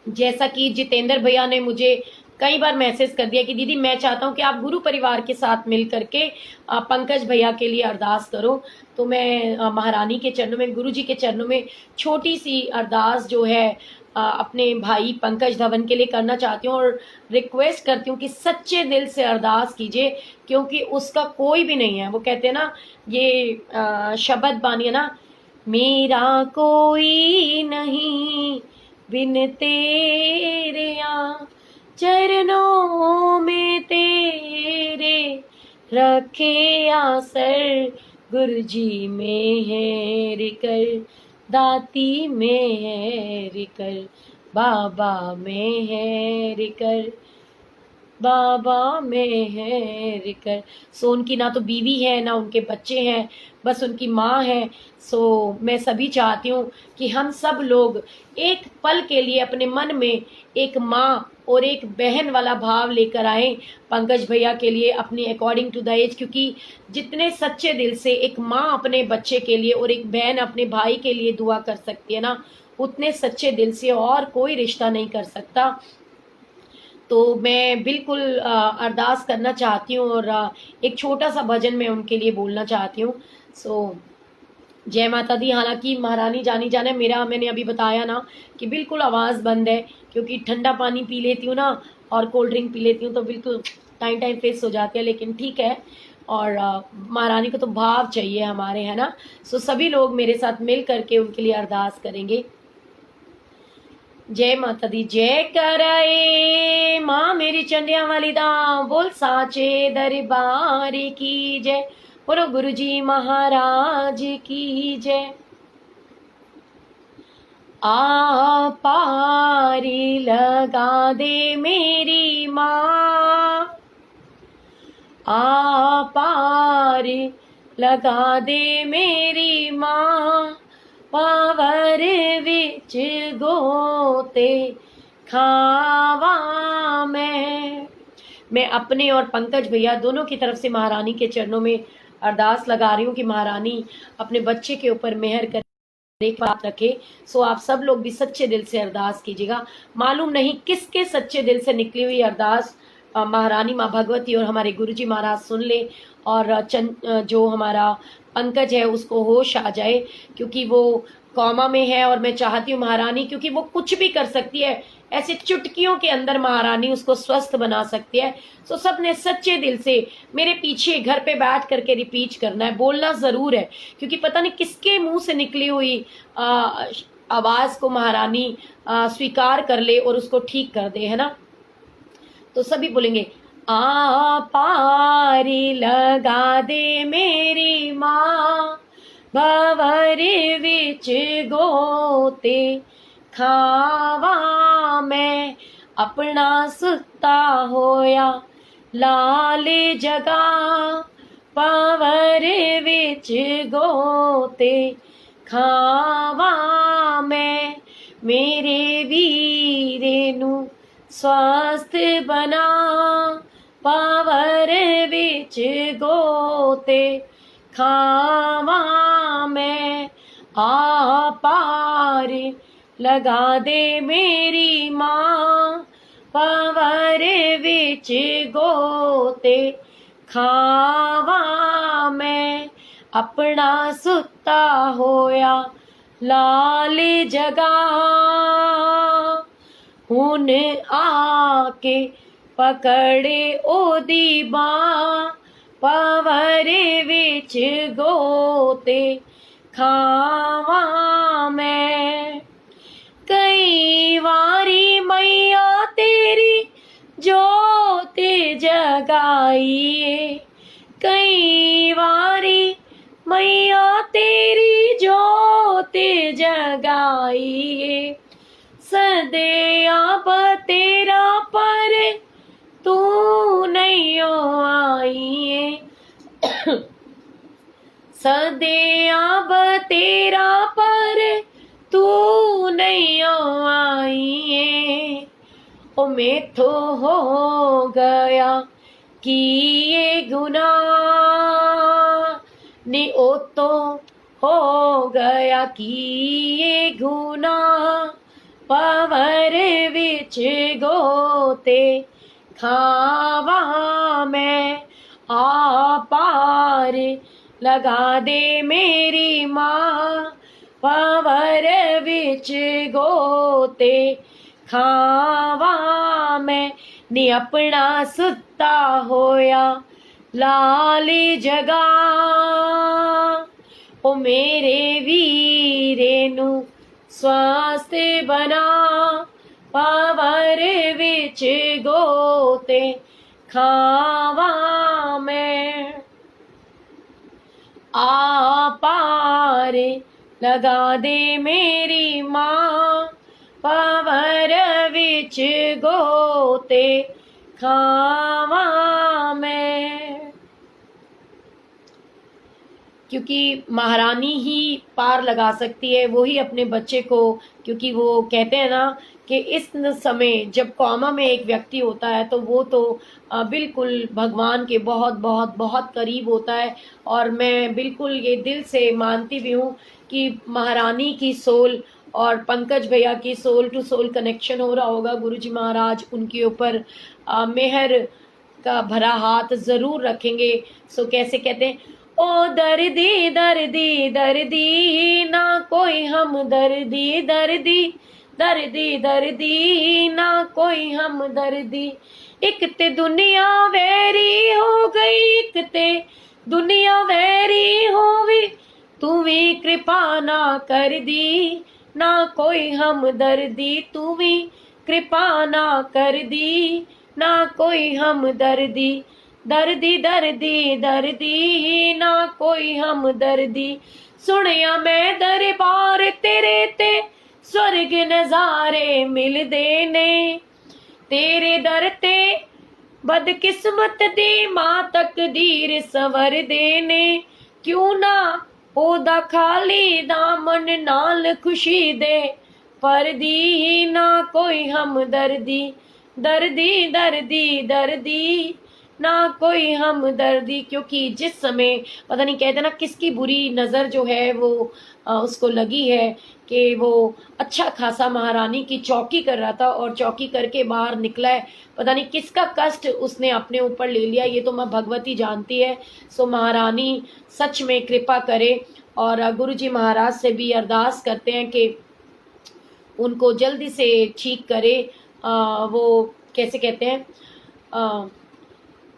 S1: जैसा कि जितेंद्र भैया ने मुझे कई बार मैसेज कर दिया कि दीदी मैं चाहता हूँ कि आप गुरु परिवार के साथ मिल करके पंकज भैया के लिए अरदास करो, तो मैं महारानी के चरणों में, गुरु जी के चरणों में छोटी सी अरदास जो है अपने भाई पंकज धवन के लिए करना चाहती हूँ, और रिक्वेस्ट करती हूँ कि सच्चे दिल से अरदास कीजिए, क्योंकि उसका कोई भी नहीं है। वो कहते हैं ना, ये शब्द बानी है ना, मेरा कोई नहीं बिन तेरे चरणों में तेरे रखे आसर, गुरुजी में है रिकर, दाती में है रिकर, बाबा में है रिकर, बाबा में है रिकर। सो उनकी ना तो बीवी है ना उनके बच्चे हैं, बस उनकी माँ है। सो मैं सभी चाहती हूँ कि हम सब लोग एक पल के लिए अपने मन में एक माँ और एक बहन वाला भाव लेकर आए पंकज भैया के लिए, अपनी अकॉर्डिंग टू द एज, क्योंकि जितने सच्चे दिल से एक माँ अपने बच्चे के लिए और एक बहन अपने भाई के लिए दुआ कर सकती है ना, उतने सच्चे दिल से और कोई रिश्ता नहीं कर सकता। तो मैं बिल्कुल अरदास करना चाहती हूँ, और एक छोटा सा भजन मैं उनके लिए बोलना चाहती हूँ। सो जय माता दी। हालांकि महारानी जानी जाने, मैंने अभी बताया ना कि बिल्कुल आवाज़ बंद है, क्योंकि ठंडा पानी पी लेती हूँ ना और कोल्ड ड्रिंक पी लेती हूँ तो बिल्कुल टाइम फेस हो जाती है, लेकिन ठीक है। और महारानी को तो भाव चाहिए हमारे, है ना। सो सभी लोग मेरे साथ मिल करके उनके लिए अरदास करेंगे। जय माता दी। जय कराए माँ मेरी चंडिया वाली दा, बोल साचे दरबार की जय, बोलो गुरुजी महाराज की जय। आ पारी लगा दे मेरी माँ, आ पार लगा दे मेरी माँ, पावर विच गोते खावा मैं अपने और पंकज भैया दोनों की तरफ से महारानी के चरणों में अरदास लगा रही हूँ कि महारानी अपने बच्चे के ऊपर मेहर कर एक बात रखे। सो आप सब लोग भी सच्चे दिल से अरदास कीजिएगा। मालूम नहीं किसके सच्चे दिल से निकली हुई अरदास महारानी माँ भगवती और हमारे गुरुजी महाराज सुन ले और जो हमारा पंकज है उसको होश आ जाए, क्योंकि वो कॉमा में है और मैं चाहती हूँ महारानी, क्योंकि वो कुछ भी कर सकती है, ऐसे चुटकियों के अंदर महारानी उसको स्वस्थ बना सकती है। तो सबने सच्चे दिल से मेरे पीछे घर पे बैठ करके रिपीट करना है, बोलना जरूर है, क्योंकि पता नहीं किसके मुंह से निकली हुई आवाज को महारानी स्वीकार कर ले और उसको ठीक कर दे, है ना। तो सभी बोलेंगे, आ पारी लगा दे मेरी माँ, भंवर विच गोते खावा मैं, अपना सुता होया लाल जगा, भंवर विच गोते खावा मैं, मेरे वीरे नू स्वस्थ बना, भंवर विच गोते खावा मैं, आ पार लगा दे मेरी माँ, भंवर विच गोते खावा मैं, अपना सुता होया लाल जगा, हुन आके पकड़े ओदी बाँ, भंवर विच गोते खावा मैं, कई वारी मैया तेरी जोत जगाइए, कई वारी मैया तेरी जोत जगाइए, सदैया तेरा पर तू नहीं आइए, सदैया तेरा पर तू नहीं आइए, ओ मेथो हो गया कि ये गुनाह ने, ओ तो हो गया कि ये गुनाह, भंवर विच गोते खावा मैं, आ पार लगा दे मेरी माँ, भंवर विच गोते खावा मैं, नी अपना सुता होया लाल जगा, ओ मेरे वीरे नू स्वस्थ बना, भंवर विच गोते खावा मैं, आ पार लगा दे मेरी माँ, भंवर विच गोते खावा मैं, क्योंकि महारानी ही पार लगा सकती है, वो ही अपने बच्चे को, क्योंकि वो कहते हैं ना कि इस समय जब कौमा में एक व्यक्ति होता है तो वो तो बिल्कुल भगवान के बहुत बहुत बहुत करीब होता है। और मैं बिल्कुल ये दिल से मानती भी हूँ कि महारानी की सोल और पंकज भैया की सोल टू सोल कनेक्शन हो रहा होगा। गुरुजी महाराज उनके ऊपर मेहर का भरा हाथ जरूर रखेंगे। सो कैसे कहते हैं, ओ दर्दी दर्दी दर्दी ना कोई हम दर्दी दर्दी दर्दी दर्दी ना कोई हम दर्दी, एक ते दुनिया वैरी हो गई, एक ते दुनिया वैरी होवी, तू भी कृपा ना कर दी, ना कोई हम दर्दी, तू भी कृपा ना कर दी, ना कोई हम दर्दी, दर्दी दर्दी दर्दी ना कोई हम दर्दी, सुनिया मैं दरबार तेरे ते स्वर्ग नजारे मिलदे ने, तेरे दर ते बदकिस्मत दी मां तकदीर सवर दे ने, क्यों ना ओदा खाली दामन नाल खुशी दे, पर दी ना कोई हम दर्दी, दर्दी दर्दी दर्दी ना कोई हमदर्दी, क्योंकि जिस समय पता नहीं कहते ना किसकी बुरी नज़र जो है वो उसको लगी है कि वो अच्छा खासा महारानी की चौकी कर रहा था और चौकी करके बाहर निकला है, पता नहीं किसका कष्ट उसने अपने ऊपर ले लिया, ये तो माँ भगवती जानती है। सो महारानी सच में कृपा करे और गुरु जी महाराज से भी अरदास करते हैं कि उनको जल्दी से ठीक करे। वो कैसे कहते हैं,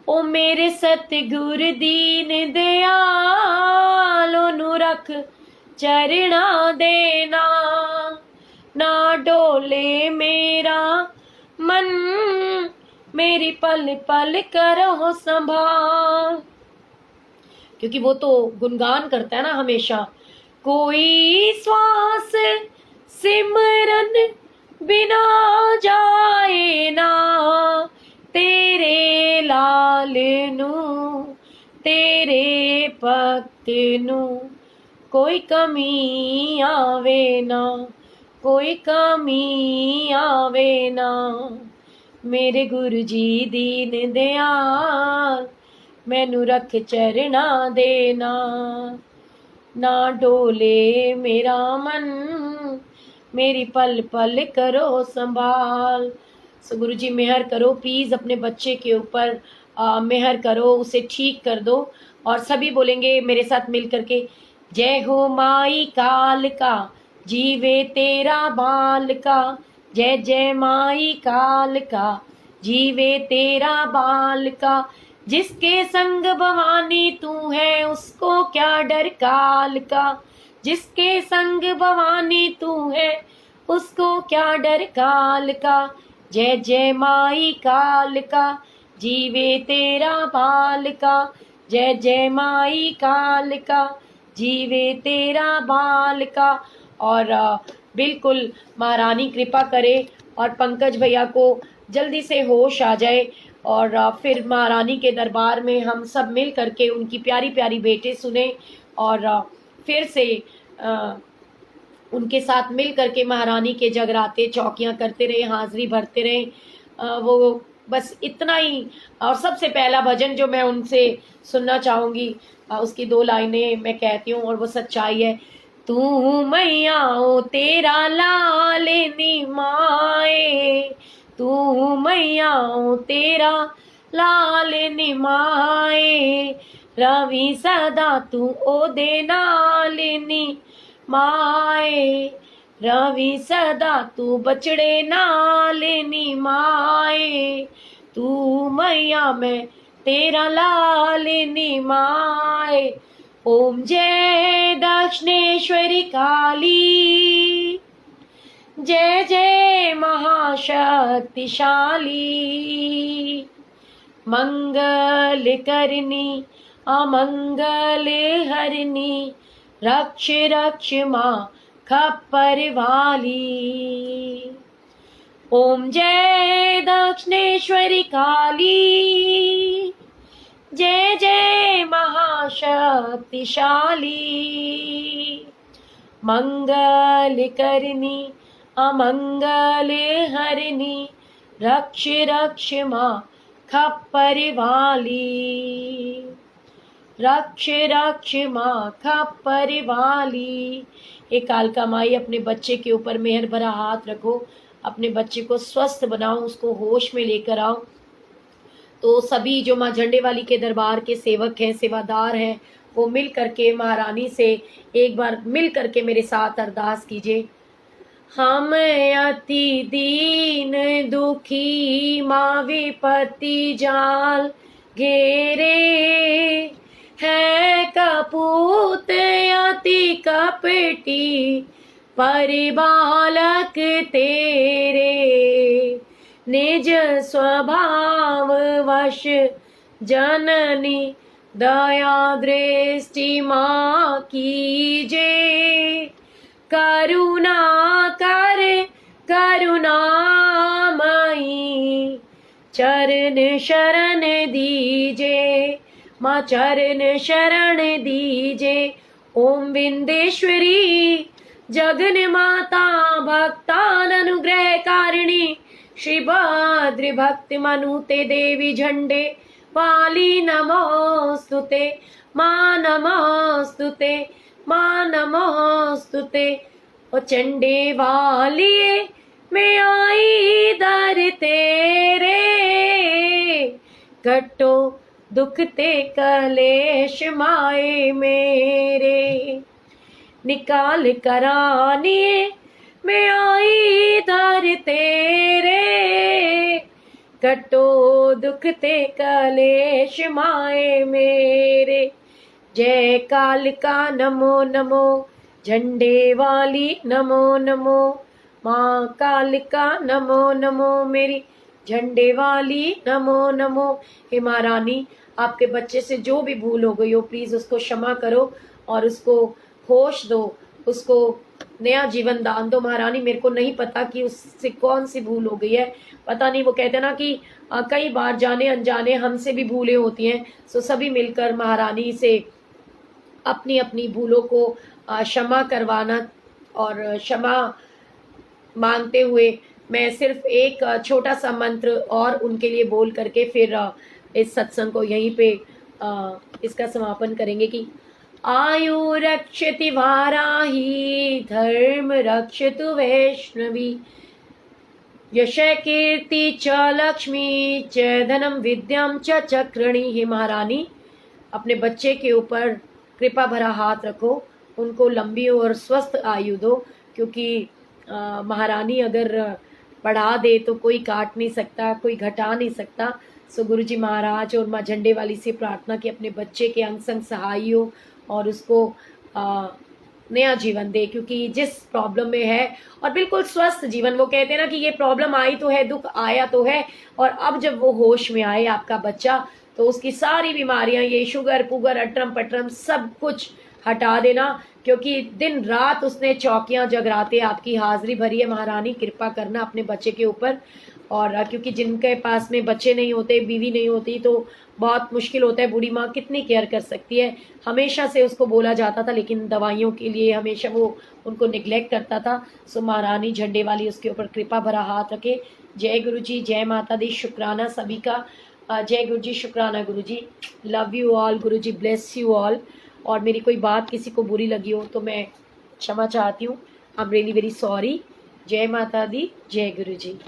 S1: ओ मेरे सतगुर दीन दयाल ओनू रख चरना देना, ना डोले मेरा मन मेरी पल पल करो संभाल। क्योंकि वो तो गुणगान करता है ना हमेशा, कोई श्वास सिमरन बिना जाए ना, तेरे लाल नू तेरे भक्त नू कोई कमी आवे ना, कोई कमी आवे ना। मेरे गुरु जी दीन दयाल मैनू रख चरना देना, ना डोले मेरा मन मेरी पल पल करो संभाल। सो गुरु जी मेहर करो, प्लीज़ अपने बच्चे के ऊपर मेहर करो, उसे ठीक कर दो। और सभी बोलेंगे मेरे साथ मिल करके, जय हो माई काल का जीवे तेरा बाल का, जय जय माई काल का जीवे तेरा बाल का, जिसके संग भवानी तू है उसको क्या डर काल का, जिसके संग भवानी तू है उसको क्या डर काल का, जय जय माई काल का जीवे तेरा बाल का, जय जय माई काल का जीवे तेरा बाल का। और बिल्कुल महारानी कृपा करे और पंकज भैया को जल्दी से होश आ जाए और फिर महारानी के दरबार में हम सब मिल करके उनकी प्यारी प्यारी भेंटें सुने और फिर से उनके साथ मिल करके महारानी के जगराते चौकियां करते रहे, हाजिरी भरते रहे। वो बस इतना ही। और सबसे पहला भजन जो मैं उनसे सुनना चाहूँगी, उसकी 2 लाइनें मैं कहती हूँ और वो सच्चाई है। तू मैया ओ तेरा लाल निमाए, तू मैया ओ तेरा लाल निमाए, रवि सदा तू ओ दे नाल निमाए, रवि सदा तू बचड़े नाल निमाए, तू मैया मैं तेरा लाल निमाए। ओम जय दक्षिणेश्वरी काली, जय जय महाशक्तिशाली, मंगल करनी अमंगल हरनी, रक्ष रक्ष माँ खप्पर वाली। ओम जय दक्षिणेश्वरी काली, जय जय महाशक्तिशाली, मंगल करनी अमंगल हरनी, रक्ष रक्ष माँ खप्पर वाली, रक्ष रक्ष माँ खप्पर वाली। एक कालका माई अपने बच्चे के ऊपर मेहर भरा हाथ रखो, अपने बच्चे को स्वस्थ बनाओ, उसको होश में लेकर आओ। तो सभी जो माँ झंडे वाली के दरबार के सेवक हैं, सेवादार हैं, वो मिल करके महारानी से एक बार मिल करके मेरे साथ अरदास कीजिए। हम अति दीन दुखी माँ विपत्ति जाल घेरे, है कपूत अति कपटी परिबालक तेरे, निज स्वभाव वश जननी दया दृष्टि माँ कीजे, करुणा कर करुणामयी, चरण शरण दीजे माँ चरण शरण दीजे। ओम विंदेश्वरी जगन माता भक्तान अनुग्रह कारिणी, श्री भद्र भक्ति मनुते देवी झंडे वाली नमोस्तुते, माँ नमोस्तुते, माँ नमोस्तुते। ओ चंडे वालिए मैं आई दर तेरे, कटो दुख ते कलेश माए मेरे। निकाल करानिए मैं आई दर तेरे, कटो दुख ते कलेश माए मेरे। जय कालिका नमो नमो, झंडे वाली नमो नमो, माँ कालिका नमो नमो, मेरी झंडे वाली नमो नमो। हे महारानी, आपके बच्चे से जो भी भूल हो गई हो प्लीज उसको क्षमा करो और उसको होश दो, उसको नया जीवन दान दो महारानी। मेरे को नहीं पता कि उससे कौन सी भूल हो गई है, पता नहीं। वो कहते हैं ना कि कई बार जाने अनजाने हमसे भी भूलें होती हैं। सो सभी मिलकर महारानी से अपनी अपनी भूलों को क्षमा करवाना और क्षमा मांगते हुए मैं सिर्फ एक छोटा सा मंत्र और उनके लिए बोल करके फिर इस सत्संग को यहीं पे इसका समापन करेंगे कि आयु रक्षति वाराही, धर्म रक्षतु वैष्णवी, यश कीर्ति च लक्ष्मी च धनम विद्याम च चक्रणी। हे महारानी, अपने बच्चे के ऊपर कृपा भरा हाथ रखो, उनको लंबी और स्वस्थ आयु दो, क्योंकि महारानी अगर बढ़ा दे तो कोई काट नहीं सकता, कोई घटा नहीं सकता। सो गुरुजी महाराज और माँ झंडे वाली से प्रार्थना कि अपने बच्चे के अंग संग सहाय हो और उसको नया जीवन दे, क्योंकि जिस प्रॉब्लम में है और बिल्कुल स्वस्थ जीवन, वो कहते हैं ना कि ये प्रॉब्लम आई तो है, दुख आया तो है, और अब जब वो होश में आए आपका बच्चा तो उसकी सारी बीमारियां, ये शुगर पुगर अटरम पटरम सब कुछ हटा देना, क्योंकि दिन रात उसने चौकियां जगराते आपकी हाजिरी भरी है। महारानी कृपा करना अपने बच्चे के ऊपर। और क्योंकि जिनके पास में बच्चे नहीं होते, बीवी नहीं होती, तो बहुत मुश्किल होता है। बूढ़ी माँ कितनी केयर कर सकती है। हमेशा से उसको बोला जाता था, लेकिन दवाइयों के लिए हमेशा वो उनको निग्लेक्ट करता था। सो महारानी झंडे वाली उसके ऊपर कृपा भरा हाथ रखे। जय गुरु जी, जय माता दी, शुक्राना सभी का। जय गुरु जी, शुक्राना गुरु जी, लव यू ऑल, गुरु जी ब्लेस यू ऑल। और मेरी कोई बात किसी को बुरी लगी हो तो मैं क्षमा चाहती हूँ। I am really very sorry. जय माता दी, जय गुरु जी।